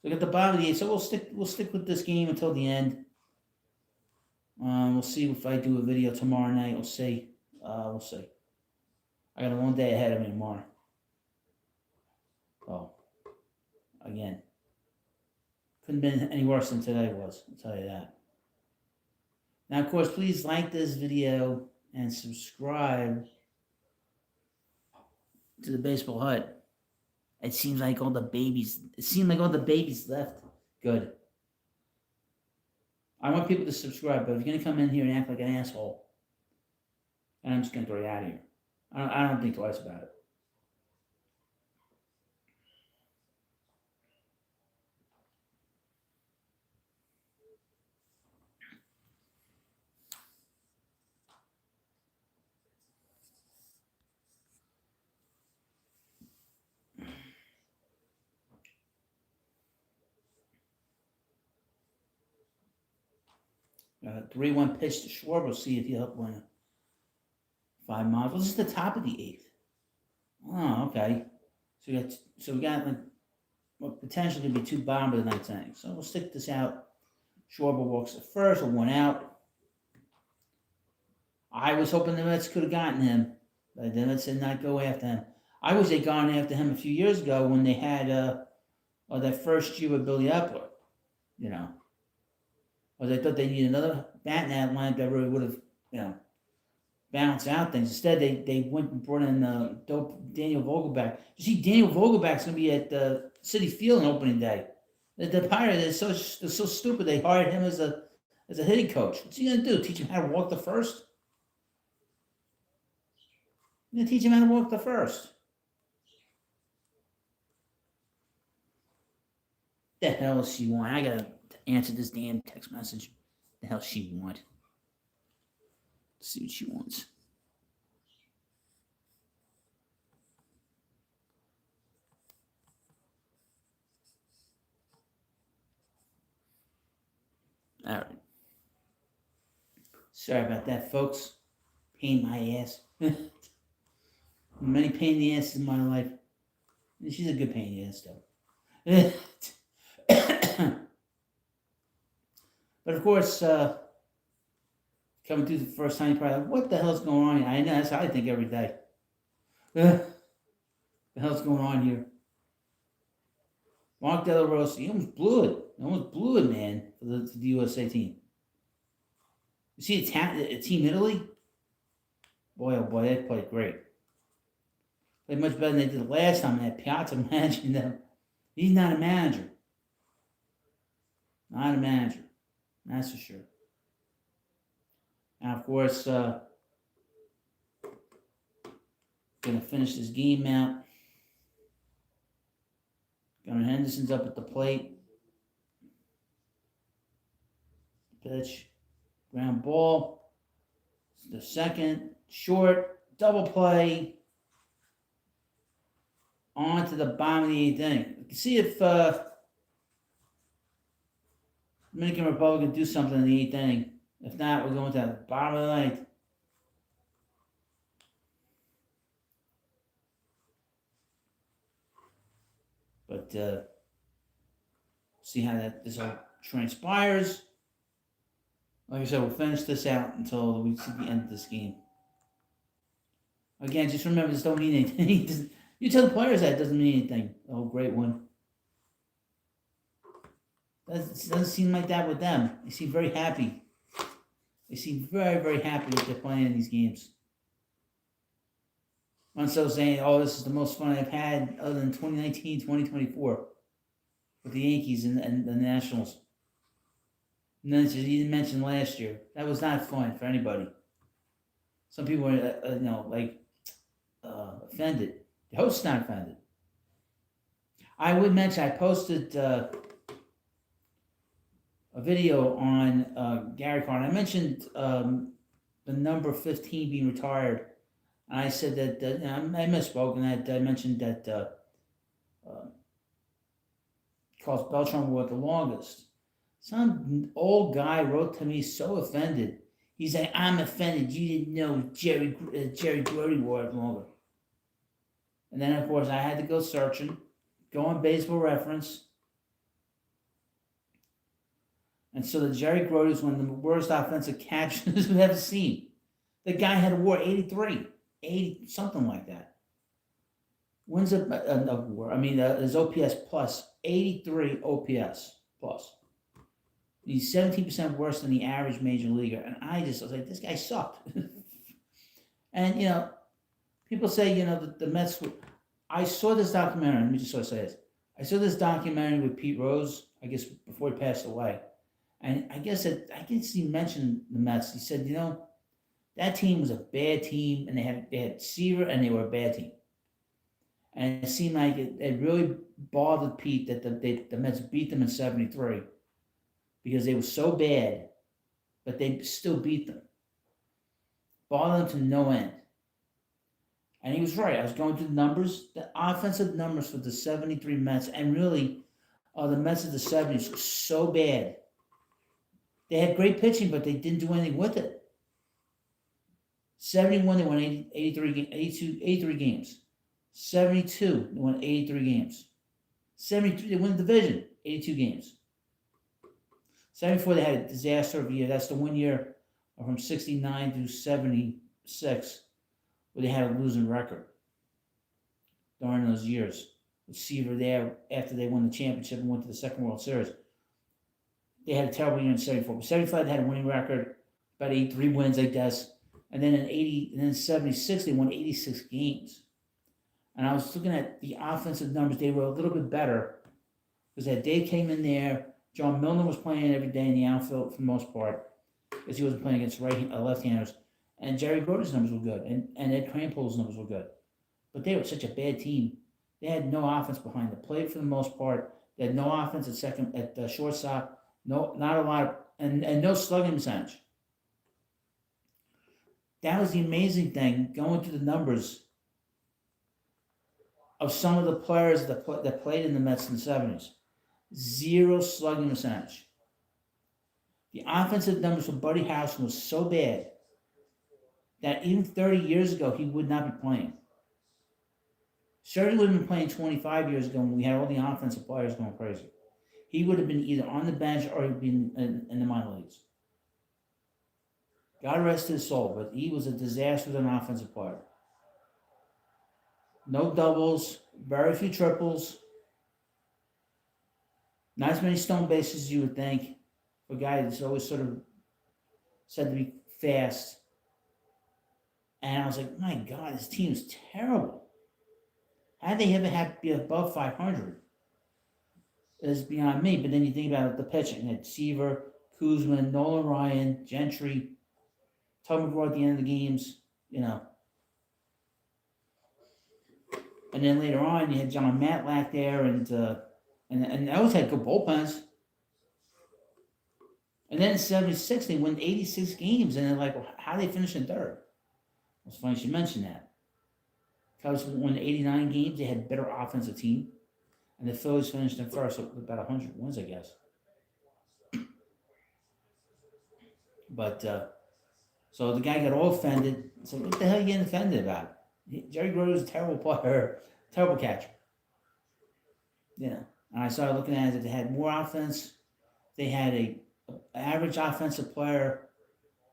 we got the bottom of the 8th. So we'll stick with this game until the end. We'll see if I do a video tomorrow night. We'll see. We'll see. I got a long day ahead of me tomorrow. Oh, again, couldn't have been any worse than today was. I'll tell you that. Now, of course, please like this video and subscribe to the Baseball Hut. It seems like all the babies left. Good. I want people to subscribe, but if you're going to come in here and act like an asshole, and I'm just going to throw you out of here. I don't think twice about it. Got a 3-1 pitch to Schwarber. We'll see if he'll win 5 miles. Well, this is the top of the 8th. Oh, okay. So we got what potentially could be 2 bottom of the 9th innings. So we'll stick this out. Schwarber walks to first, with one out. I was hoping the Mets could have gotten him, but the Mets did not go after him. I wish they'd gone after him a few years ago when they had that first year with Billy Epler, you know. Or they thought they needed another bat in that lineup that really would have, balanced out things. Instead, they went and brought in Daniel Vogelback. You see, Daniel Vogelback's going to be at Citi Field on opening day. The Pirates they're so stupid. They hired him as a hitting coach. What's he going to do? Teach him how to walk the first? You're going to teach him how to walk the first. The hell does she want? I gotta answer this damn text message. The hell she want? Let's see what she wants. All right. Sorry about that, folks. Pain in my ass. Many pain in the asses in my life. She's a good pain in the ass, though. But of course, coming through the first time, you're probably like, what the hell's going on here? I know, that's how I think every day. The hell's going on here? Mark De La Rosa, he almost blew it. He almost blew it, man, for the USA team. You see Team Italy? Boy, oh boy, they played great. Played much better than they did last time. That Piazza managing them. He's not a manager. Not a manager. That's for sure. Now, of course, going to finish this game out. Gunnar Henderson's up at the plate. Pitch. Ground ball. The second. Short. Double play. On to the bottom of the eighth inning. You can see if Dominican Republic can do something in the eighth inning. If not, we're going to the bottom of the ninth. But see how this all transpires. Like I said, we'll finish this out until we see the end of this game. Again, just remember, this don't mean anything. You tell the players that it doesn't mean anything. Oh, great one. Doesn't seem like that with them. They seem very happy. They seem very, very happy that they're playing in these games. I'm so saying, oh, this is the most fun I've had other than 2019, 2024 with the Yankees and the Nationals. And then you didn't mention last year. That was not fun for anybody. Some people were, offended. The host's not offended. I would mention, I posted a video on Gary Carter. I mentioned the number 15 being retired. And I said that, I misspoke, and that I mentioned that Carlos Beltran worked the longest. Some old guy wrote to me so offended. He's like, I'm offended. You didn't know Jerry Grote wore it longer. And then, of course, I had to go searching, go on Baseball Reference. And so the Jerry Grote is one of the worst offensive catchers we've ever seen. The guy had a WAR 83, 80, something like that. Wins a WAR. His OPS plus, 83 OPS plus. He's 17% worse than the average major leaguer. And I was like, this guy sucked. And, people say, the Mets. I saw this documentary. Let me just sort of say this. I saw this documentary with Pete Rose, I guess, before he passed away. And I guess he mentioned the Mets. He said, that team was a bad team, and they had Seaver, and they were a bad team. And it seemed like it really bothered Pete that the Mets beat them in '73 because they were so bad, but they still beat them. Bothered them to no end. And he was right. I was going through the numbers, the offensive numbers for the '73 Mets, and really, the Mets of the '70s were so bad. They had great pitching, but they didn't do anything with it. 71, they won 83 games. 72, they won 83 games. 73, they won the division, 82 games. '74 they had a disaster of a year. That's the one year from '69 to '76 where they had a losing record during those years. With Seaver there after they won the championship and went to the Second World Series. They had a terrible year in '74. But '75 they had a winning record, about 83 wins, I guess. And then in '76 they won 86 games. And I was looking at the offensive numbers; they were a little bit better because that Dave came in there. John Milner was playing every day in the outfield for the most part because he wasn't playing against left-handers. And Jerry Groder's numbers were good, and Ed Kranepool's numbers were good. But they were such a bad team. They had no offense behind the plate for the most part. They had no offense at shortstop. No, not a lot, and no slugging percentage. That was the amazing thing, going through the numbers of some of the players that played in the Mets in the '70s. 0 slugging percentage. The offensive numbers for Buddy Housen was so bad that even 30 years ago he would not be playing. Certainly would have been playing 25 years ago when we had all the offensive players going crazy. He would have been either on the bench or he'd been in the minor leagues. God rest his soul, but he was a disaster as an offensive player. No doubles, very few triples, not as many stolen bases as you would think for a guy that's always sort of said to be fast. And I was like, my God, this team is terrible. How did they ever have to be above 500? Is beyond me. But then you think about it, the pitching. You had Seaver, Kuzman, Nolan Ryan, Gentry, Tug McGraw at the end of the games, And then later on, you had John Matlack there, and they always had good bullpens. And then in '76, they won 86 games, and they're like, well, how did they finish in third? It's funny you should mention that. Cubs won 89 games. They had a better offensive team. And the Phillies finished in first with about 100 wins, I guess. But, so the guy got all offended. So what the hell are you getting offended about? Jerry Groder was a terrible player, terrible catcher. And I started looking at it. They had more offense. They had an average offensive player.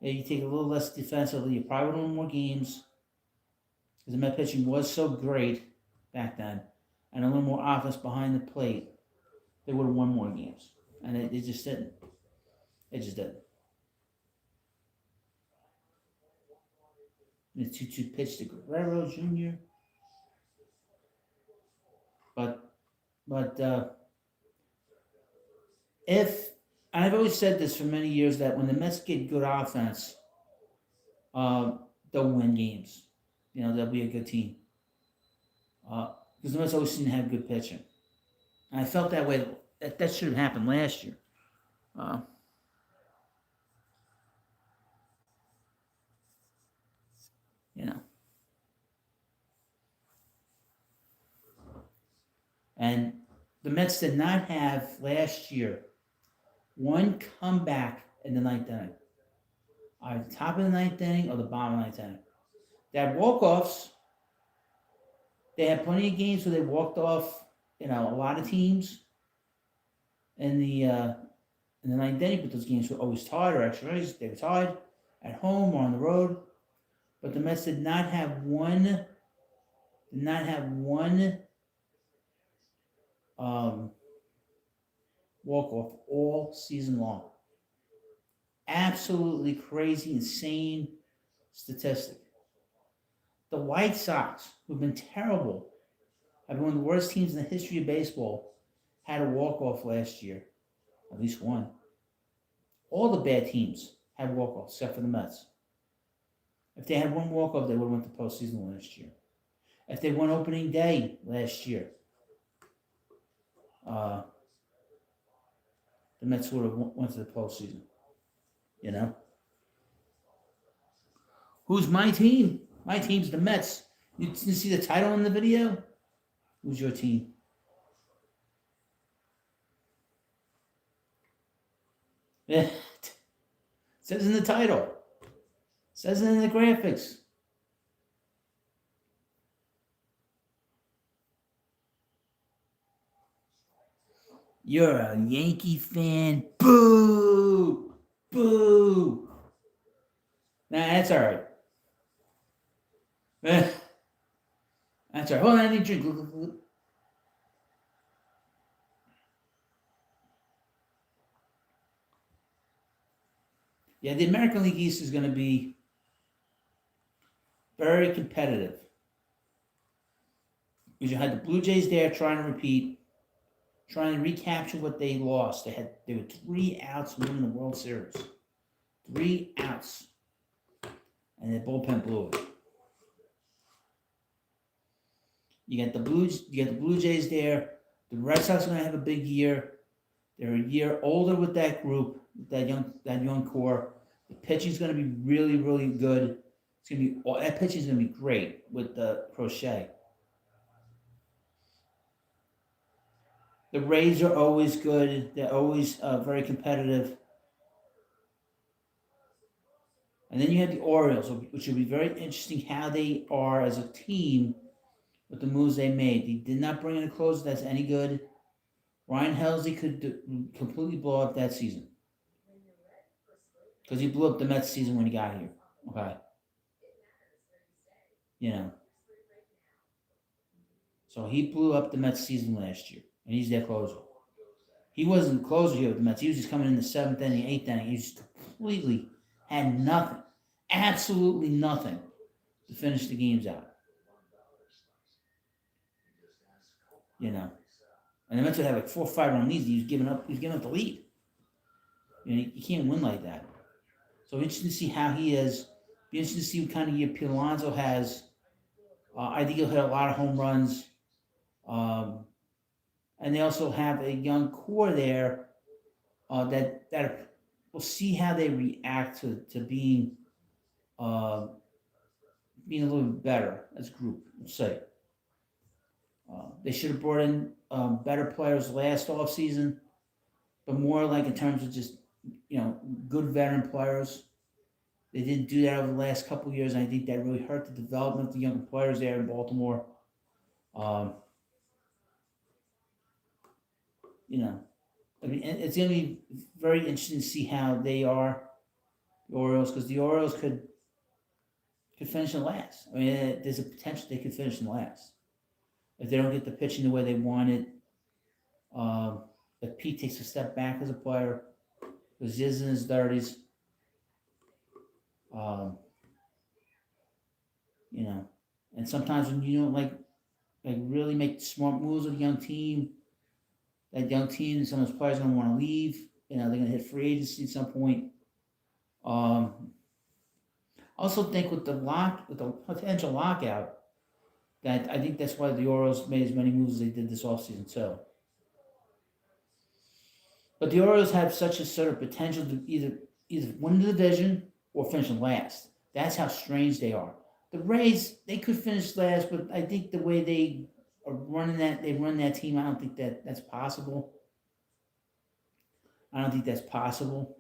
You take a little less defensively, you probably would win more games. Because the Met pitching was so great back then. And a little more offense behind the plate, they would have won more games. And it just didn't. It just didn't. The 2-2 pitch to Guerrero Jr. But if, and I've always said this for many years, that when the Mets get good offense, they'll win games. They'll be a good team. Because the Mets always seem to have good pitching. And I felt that way. That should have happened last year. And the Mets did not have last year one comeback in the ninth inning. Either the top of the ninth inning or the bottom of the ninth inning. They had walk-offs. They had plenty of games where they walked off, a lot of teams in the ninth inning, but those games were always tied or extra innings. They were tied at home or on the road. But the Mets did not have one walk-off all season long. Absolutely crazy, insane statistic. The White Sox, who've been terrible, have been one of the worst teams in the history of baseball, had a walk-off last year. At least one. All the bad teams had walk-offs, except for the Mets. If they had one walk-off, they would have went to postseason last year. If they won opening day last year, the Mets would have went to the postseason. Who's my team? My team's the Mets. You see the title in the video? Who's your team? It says in the title. It says it in the graphics. You're a Yankee fan. Boo! Boo! Nah, that's all right. Eh, that's all right. Hold on, I need a drink. Yeah, the American League East is going to be very competitive. Because you had the Blue Jays there trying to repeat, trying to recapture what they lost. They were 3 outs from winning the World Series. 3 outs. And the bullpen blew it. You got the Blue Jays there. The Red Sox are gonna have a big year. They're a year older with that group, with that young core. The pitching's gonna be really, really good. It's gonna be that pitching's gonna be great with the Crochet. The Rays are always good. They're always very competitive. And then you have the Orioles, which will be very interesting how they are as a team with the moves they made. They did not bring in a closer that's any good. Ryan Helsley could completely blow up that season. Because he blew up the Mets season when he got here. Okay. You know. So he blew up the Mets season last year. And he's their closer. He wasn't the closer here with the Mets. He was just coming in the 7th inning, 8th inning. He just completely had nothing. Absolutely nothing to finish the games out. You know. And the Mets would have like 4 or 5 run leads. He was giving up the lead. You know, you can't win like that. So interesting to see how he is. Be interesting to see what kind of year Pete Alonso has. I think he'll hit a lot of home runs. And they also have a young core there that we'll see how they react to being a little bit better as a group. We'll say they should have brought in better players last offseason, but more like in terms of just good veteran players. They didn't do that over the last couple of years, and I think that really hurt the development of the younger players there in Baltimore. I mean, it's going to be very interesting to see how they are, the Orioles, because the Orioles could finish in last. I mean, there's a potential they could finish in last if they don't get the pitching the way they want it. If Pete takes a step back as a player, because he's in his 30s. And sometimes when you don't like really make smart moves with a young team, that young team, some of those players are going to want to leave. They're going to hit free agency at some point. I also think with the potential lockout, that I think that's why the Orioles made as many moves as they did this offseason too. But the Orioles have such a sort of potential to either win the division or finish last. That's how strange they are. The Rays, they could finish last, but I think the way they are running they run that team, I don't think that's possible. I don't think that's possible.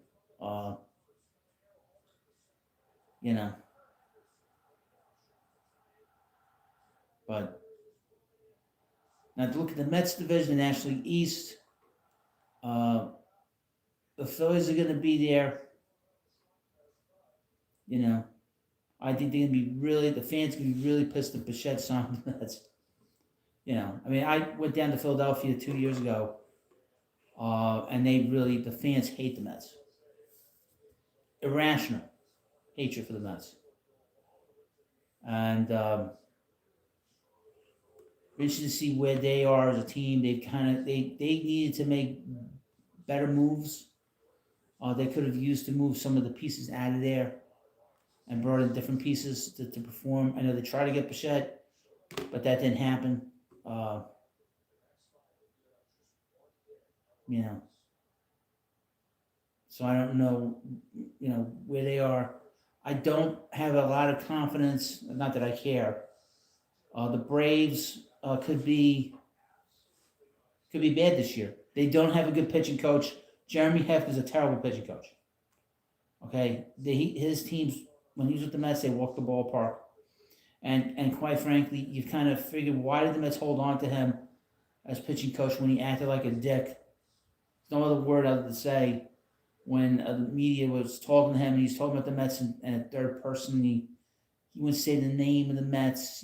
But now to look at the Mets division, the National League East, the Phillies are going to be there. I think they're going to be the fans going to be really pissed at Bichette signed the Mets. I mean, I went down to Philadelphia 2 years ago, and the fans hate the Mets. Irrational hatred for the Mets. And interested to see where they are as a team. They needed to make better moves. They could have used to move some of the pieces out of there and brought in different pieces to perform. I know they tried to get Bichette, but that didn't happen. So I don't know, where they are. I don't have a lot of confidence, not that I care. The Braves could be bad this year. They don't have a good pitching coach. Jeremy Heft is a terrible pitching coach. Okay, his teams, when he was with the Mets, they walked the ballpark. And quite frankly, you kind of figured, why did the Mets hold on to him as pitching coach when he acted like a dick no other word other to say when the media was talking to him and he's talking about the Mets in a third person. He wouldn't say the name of the Mets.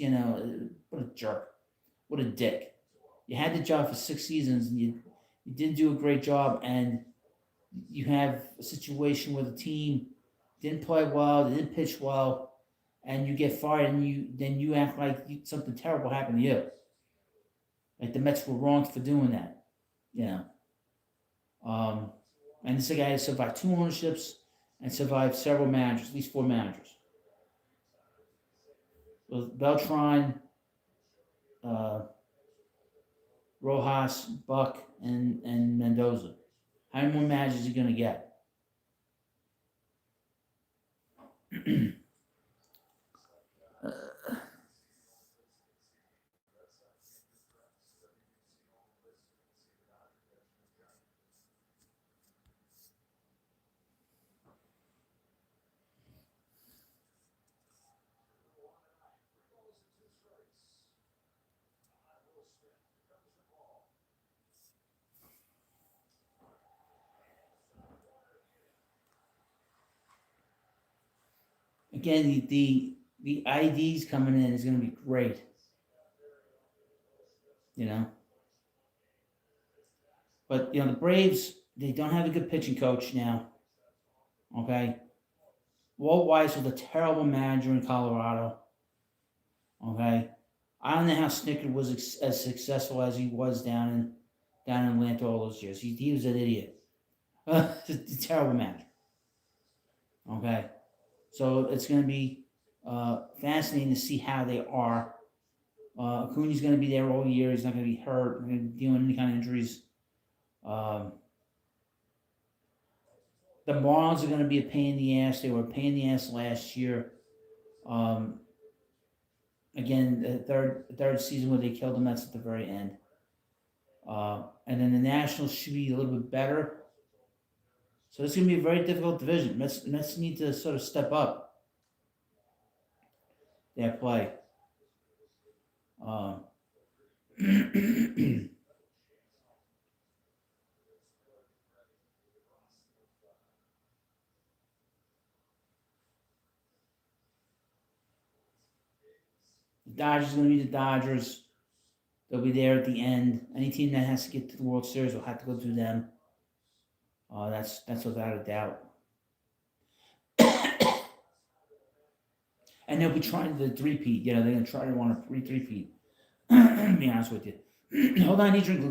What a jerk. What a dick. You had the job for 6 seasons and you didn't do a great job, and you have a situation where the team didn't play well, they didn't pitch well, and you get fired, and you act like something terrible happened to you. Like the Mets were wrong for doing that. You know. And this guy has survived 2 ownerships and survived several managers, at least 4 managers. With Beltran, uh, Rojas, Buck, and Mendoza. How many more managers is he going to get? Again, the IDs coming in is going to be great. You know, but the Braves, they don't have a good pitching coach now. Okay, Walt Weiss was a terrible manager in Colorado. Okay, I don't know how Snicker was as successful as he was down in Atlanta all those years. He was an idiot. A terrible manager. Okay, so it's going to be fascinating to see how they are. Acuna's going to be there all year. He's not going to be hurt. Not going to be dealing any kind of injuries. Um, the Marlins are going to be a pain in the ass. They were a pain in the ass last year. Again, the third season where they killed the Mets at the very end. And then the Nationals should be a little bit better. So it's going to be a very difficult division. Mets need to sort of step up their play. The Dodgers are going to be the Dodgers. They'll be there at the end. Any team that has to get to the World Series will have to go through them. That's without a doubt. And they'll be trying to three-peat. They're going to try to want a three-peat. To be honest with you. Hold on, need drink.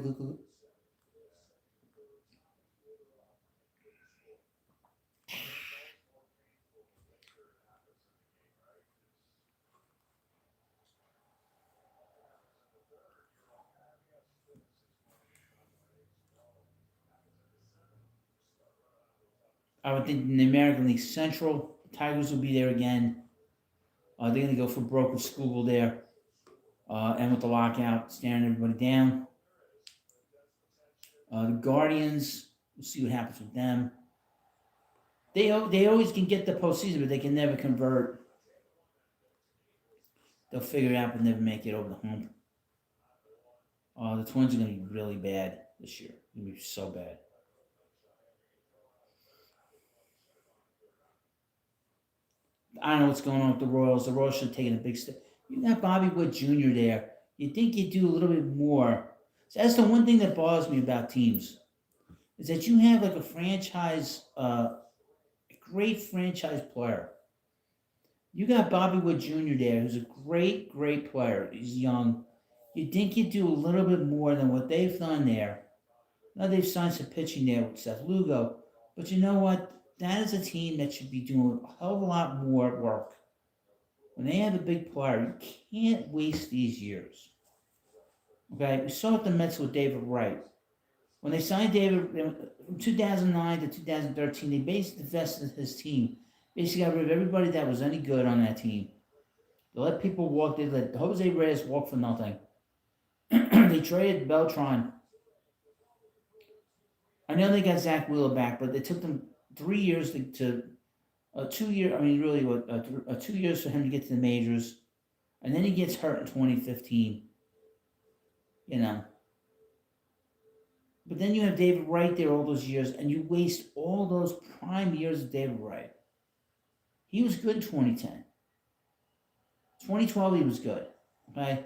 I would think in the American League Central, the Tigers will be there again. They're going to go for broke with Skugel there. And with the lockout, staring everybody down. The Guardians, we'll see what happens with them. They always can get the postseason, but they can never convert. They'll figure it out but never make it over the hump. The Twins are going to be really bad this year. They're going to be so bad. I don't know what's going on with the Royals. The Royals should have taken a big step. You got Bobby Wood Jr. there. You think you'd do a little bit more. So that's the one thing that bothers me about teams. Is that you have like a franchise, a great franchise player. You got Bobby Wood Jr. there, who's a great, great player. He's young. You'd think you'd do a little bit more than what they've done there. Now they've signed some pitching there with Seth Lugo. But you know what? That is a team that should be doing a hell of a lot more work. When they have a big player, you can't waste these years. Okay, we saw it the Mets with David Wright. When they signed David from 2009 to 2013, they basically divested his team. Basically got rid of everybody that was any good on that team. They let people walk. They let Jose Reyes walk for nothing. They traded Beltran. I know they got Zach Wheeler back, but it took them 3 years to 2 year. I mean, really, 2 years for him to get to the majors, and then he gets hurt in 2015. You know, But then you have David Wright there all those years, and you waste all those prime years of David Wright. He was good in 2010. 2012, he was good. Okay?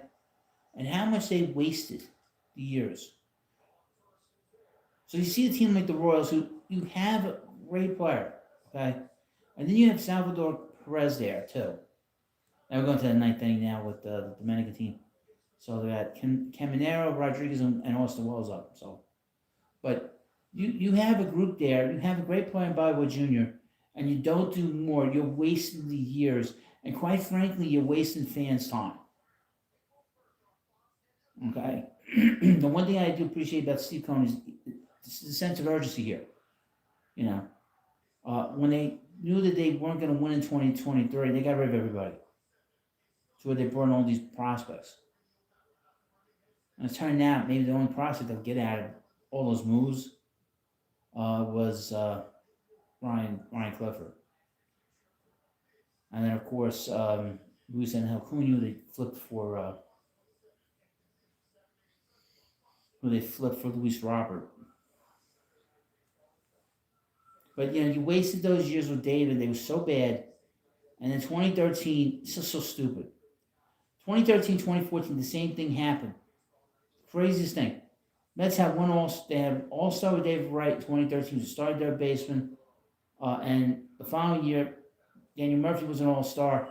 And how much they wasted the years. So you see a team like the Royals, who you have a great player. Okay? And then you have Salvador Perez there, too. Now we're going to the ninth inning now with the Dominican team. So they got Caminero, Rodriguez, and Austin Wells up. So, but you have a group there. You have a great player in Bobby Wood Jr., and you don't do more. You're wasting the years. And quite frankly, you're wasting fans' time. Okay? The one thing I do appreciate about Steve Cohen is the sense of urgency here. You know, when they knew that they weren't going to win in 2023, they got rid of everybody. So they brought in all these prospects. And it turned out maybe the only prospect they'll get out of all those moves was Ryan Clifford. And then, of course, Luis Angel Cunha, they flipped for Luis Robert. But, you wasted those years with David. They were so bad. And then 2013, this is so stupid. 2013, 2014, the same thing happened. Craziest thing. Mets had they had All-Star with David Wright in 2013, who started their baseman. And the following year, Daniel Murphy was an All-Star.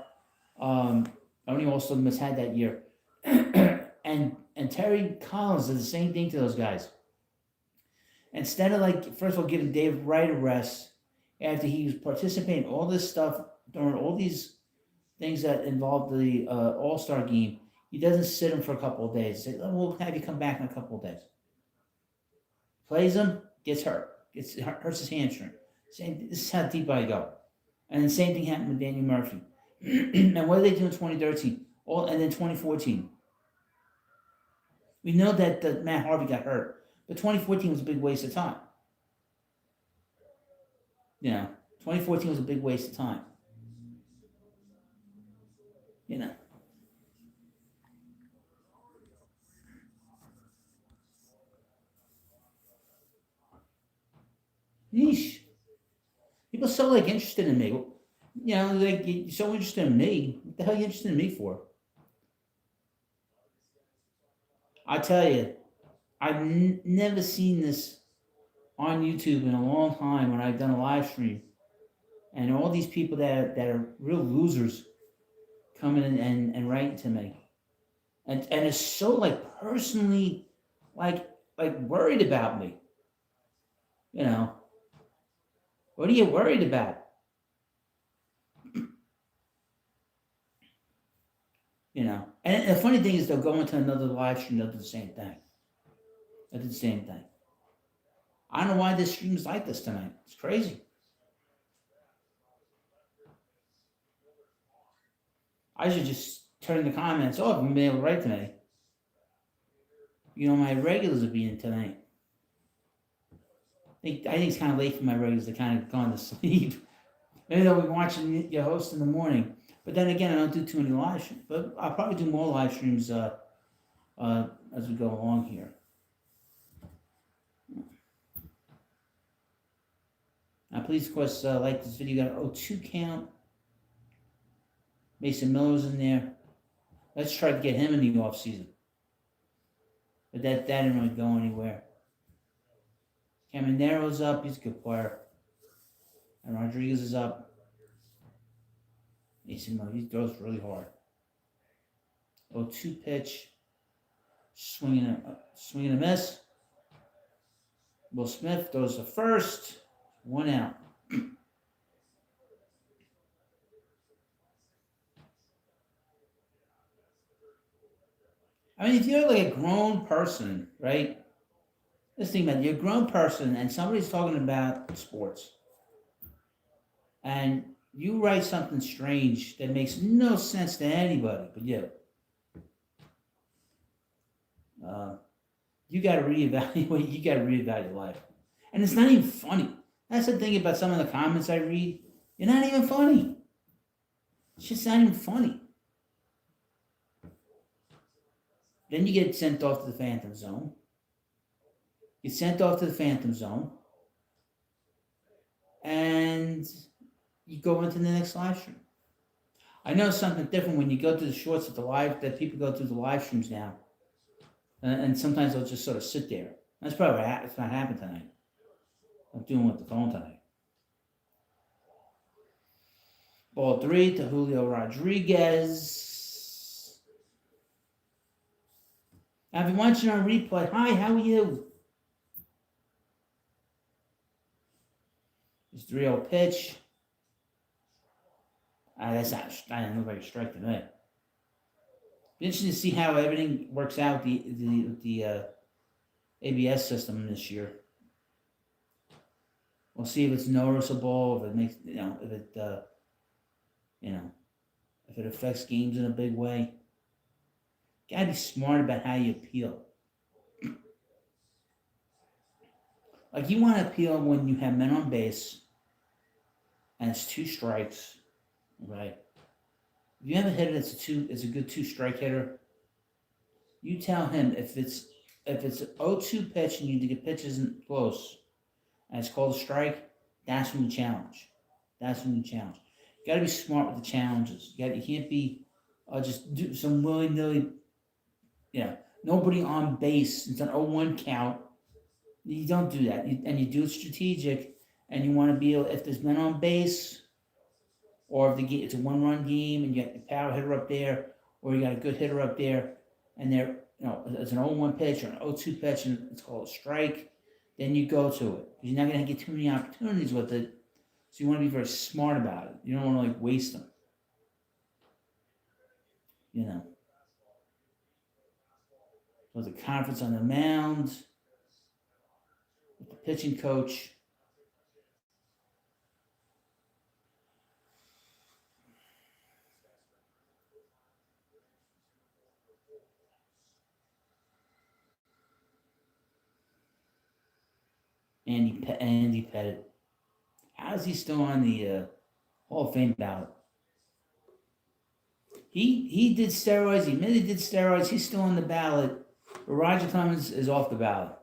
Only All-Star the Mets had that year. and Terry Collins did the same thing to those guys. Instead of, first of all, giving David Wright a rest after he was participating in all this stuff during all these things that involved the All-Star game, he doesn't sit him for a couple of days. Say, we'll have you come back in a couple of days. Plays him, gets hurt. Hurts his hamstring. This is how deep I go. And the same thing happened with Daniel Murphy. And what did they do in 2013? And then 2014. We know that Matt Harvey got hurt. But 2014 was a big waste of time. 2014 was a big waste of time. Yeesh. People are so interested in me. You're so interested in me. What the hell are you interested in me for? I tell you, I've never seen this on YouTube in a long time when I've done a live stream. And all these people that are real losers coming in and writing to me. And it's so personally worried about me. What are you worried about? And the funny thing is they'll go into another live stream, they'll do the same thing. I don't know why this stream is like this tonight. It's crazy. I should just turn the comments off and be able to write tonight. My regulars will be in tonight. I think it's kind of late for my regulars to kind of gone to sleep. Maybe they'll be watching your host in the morning. But then again, I don't do too many live streams. But I'll probably do more live streams as we go along here. Now, please, of course, like this video. Got an 0-2 count. Mason Miller's in there. Let's try to get him in the offseason. But that didn't really go anywhere. Caminero's up. He's a good player. And Rodriguez is up. Mason Miller, he throws really hard. 0-2 pitch. Swinging a miss. Will Smith throws the first. 1 out. I mean, if you're a grown person, right? Let's think about it. You're a grown person and somebody's talking about sports. And you write something strange that makes no sense to anybody but you. You got to reevaluate. You got to reevaluate your life. And it's not even funny. That's the thing about some of the comments I read. You're not even funny. It's just not even funny. Then you get sent off to the Phantom Zone. get sent off to the Phantom Zone, and you go into the next live stream. I know something different when you go to the shorts that people go through the live streams now, and sometimes they'll just sort of sit there. That's probably it's not happened tonight. I'm doing with the phone tonight. Ball 3 to Julio Rodriguez. I've been watching on replay. Hi, how are you? It's 3-0 pitch. That's not. I didn't look like a strike to me. Interesting to see how everything works out the ABS system this year. We'll see if it's noticeable, if it makes if it affects games in a big way. You gotta be smart about how you appeal. Like you want to appeal when you have men on base and it's 2 strikes, right? If you have a hitter that's a good 2-strike hitter, you tell him if it's an 0-2 pitch and the pitch isn't close and it's called a strike, that's when you challenge. You gotta be smart with the challenges. You can't be just do some willy-nilly, nobody on base. It's an 0-1 count. You don't do that. And you do it strategic, and you want to be able, if there's men on base, or if it's a 1-run game and you got a power hitter up there, or you got a good hitter up there, and it's an 0-1 pitch or an 0-2 pitch and it's called a strike, then you go to it. You're not going to get too many opportunities with it, so you want to be very smart about it. You don't want to waste them. So the conference on the mound with the pitching coach. Andy Pettitte. How is he still on the Hall of Fame ballot? He did steroids. He admitted he did steroids. He's still on the ballot. But Roger Clemens is off the ballot.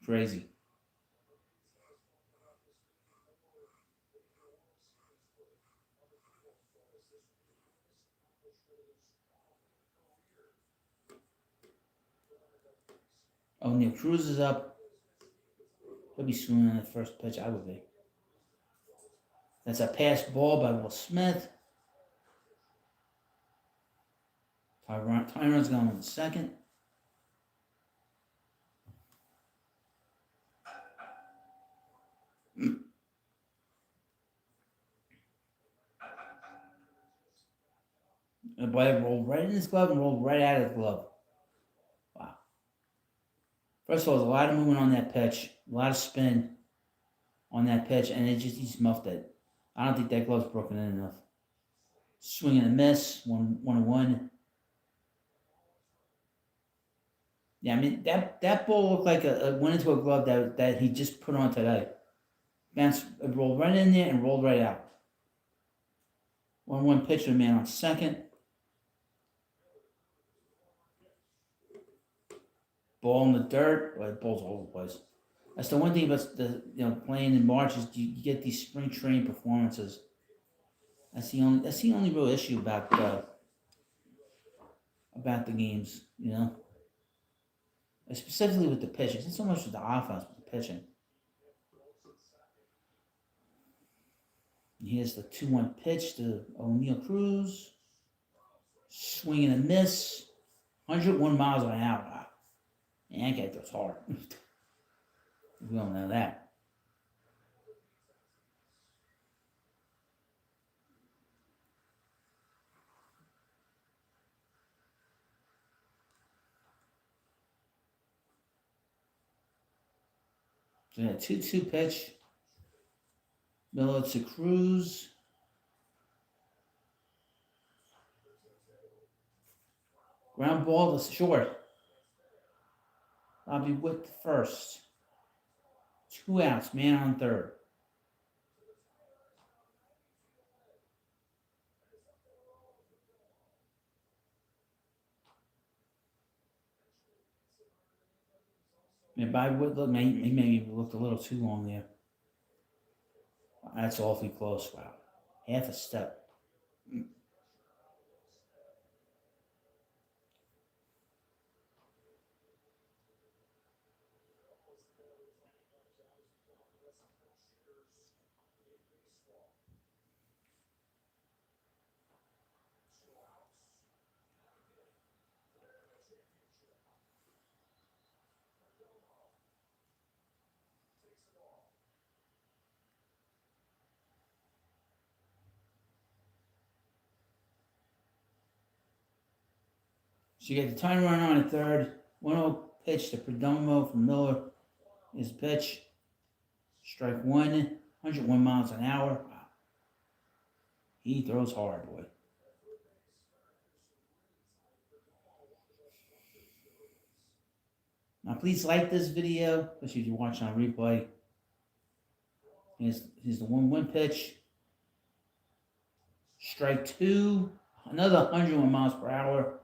Crazy. O'Neal Cruz is up. He'll be swinging on the first pitch. I would be. That's a pass ball by Will Smith. Tyron's going on the second. The boy rolled right in his glove and rolled right out of the glove. Wow. First of all, there's a lot of movement on that pitch, a lot of spin on that pitch, and he just muffed it. I don't think that glove's broken in enough. Swing and a miss, 1-1. Yeah, I mean that ball looked like went into a glove that he just put on today. Bounce rolled right in there and rolled right out. 1-1 pitch to the man on second. Ball in the dirt. Well, the ball's all over the place. That's the one thing about playing in March is you get these spring training performances. That's the only real issue about the games, Specifically with the pitching. It's not so much with the offense, but the pitching. Here's the 2-1 pitch to O'Neal Cruz. Swing and a miss. 101 miles an hour. Man, that guy throws hard. We don't know that. So a 2-2 pitch. Miller to Cruz. Ground ball to short. Bobby Witt the first. 2 outs, man on third. mean, by what look, he maybe looked a little too long there. That's awfully close. Wow, half a step. So you get the time runner on at third. 1-0 pitch to Perdomo from Miller. His pitch. Strike one. 101 miles an hour. Wow. He throws hard, boy. Now, please like this video, especially if you're watching on replay. Here's the 1-1 pitch. Strike two. Another 101 miles per hour.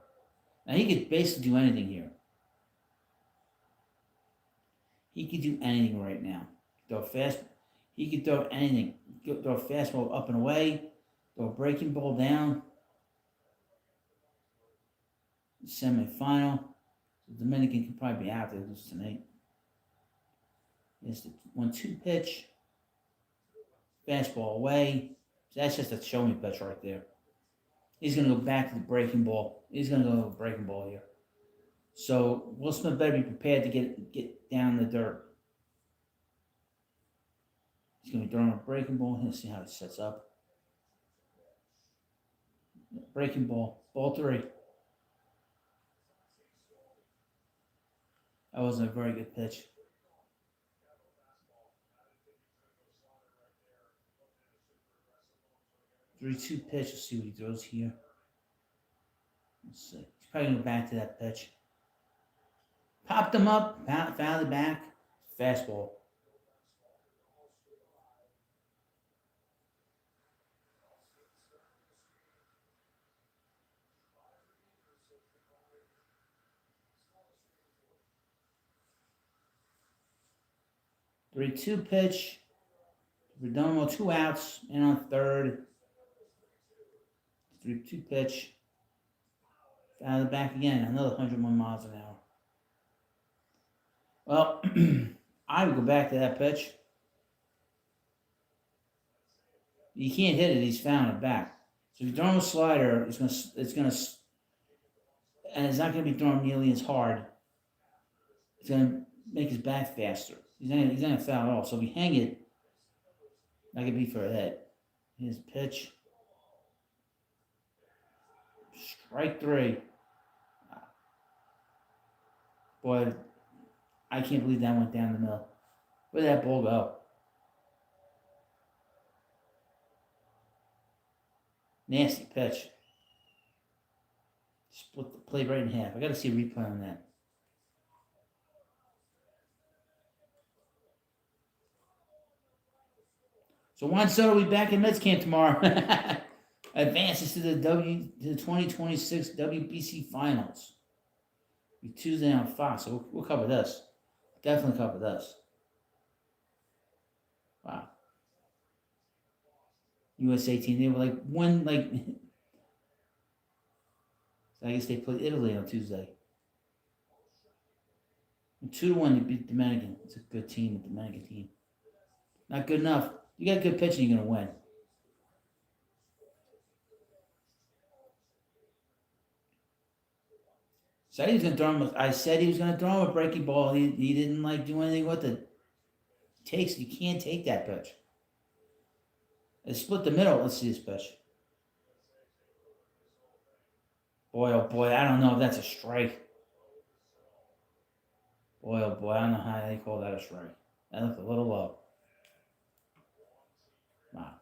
Now, he could basically do anything here. He could do anything right now. Throw fast. He could throw anything. Throw a fastball up and away. Throw a breaking ball down. Semi-final. The Dominican can probably be out there this tonight. Here's the 1-2 pitch. Fastball away. So that's just a show me pitch right there. He's going to go back to the breaking ball. He's going to go to the breaking ball here. So Will Smith better be prepared to get down in the dirt. He's going to be throwing a breaking ball. Let's see how it sets up. Breaking ball. Ball three. That wasn't a very good pitch. 3-2 pitch. Let's see what he throws here. Let's see. He's probably going to go back to that pitch. Popped him up. Fouled it back. Fastball. Three-two pitch. Perdomo, 2 outs, and on third. 3-2 pitch. Fouled it back again. Another 101 miles an hour. Well, I would go back to that pitch. You can't hit it. He's found it back. So if you throw him a slider, and it's not going to be thrown nearly as hard. It's going to make his bat faster. He's not going to foul at all. So if you hang it, that could be for a hit. His pitch. Strike three. Boy, I can't believe that went down the middle. Where'd that ball go? Nasty pitch. Split the play right in half. I got to see a replay on that. So Juan Soto will be back in Mets camp tomorrow. Advances to the 2026 WBC Finals. Be Tuesday on Fox. So we'll cover this. Definitely cover this. Wow. USA team. They were so I guess they played Italy on Tuesday. 2-1 to beat Dominican. It's a good team, the Dominican team. Not good enough. You got good pitching, you're going to win. I said he was going to throw him a breaking ball. He didn't do anything with it. You can't take that pitch. It split the middle. Let's see this pitch. Boy, oh boy, I don't know if that's a strike. Boy, oh boy, I don't know how they call that a strike. That looked a little low. Wow.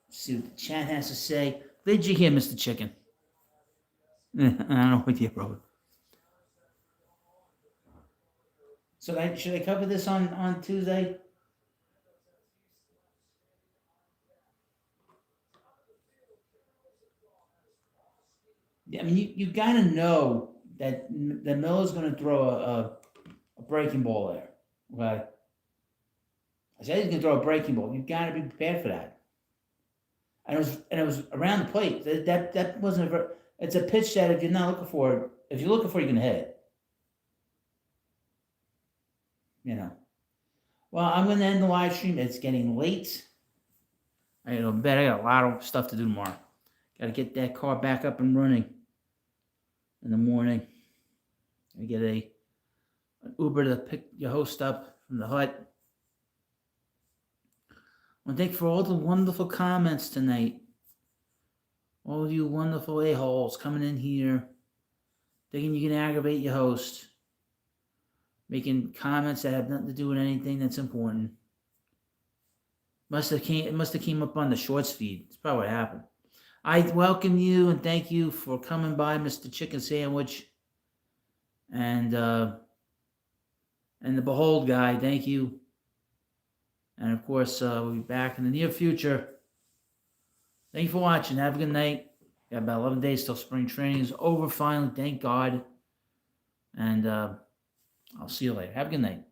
See what the chat has to say. Did you hear, Mr. Chicken? I don't know what you wrote. So should I cover this on Tuesday? Yeah, I mean, you gotta know that the Miller's going to throw a breaking ball there. Okay. I said he's going to throw a breaking ball. You've got to be prepared for that. And it was around the plate. That wasn't a. It's a pitch that if you're not looking for it, if you're looking for it, you're going to hit it. You know. Well, I'm going to end the live stream. It's getting late. I go to bed. I got a lot of stuff to do tomorrow. Got to get that car back up and running in the morning. I get an Uber to pick your host up from the hut. I want to thank you for all the wonderful comments tonight. All of you wonderful a-holes coming in here, thinking you can aggravate your host, making comments that have nothing to do with anything that's important. It must have came up on the shorts feed. That's probably what happened. I welcome you and thank you for coming by, Mr. Chicken Sandwich, and the Behold guy. Thank you, and of course we'll be back in the near future. Thank you for watching. Have a good night. Got about 11 days till spring training is over finally. Thank God. And I'll see you later. Have a good night.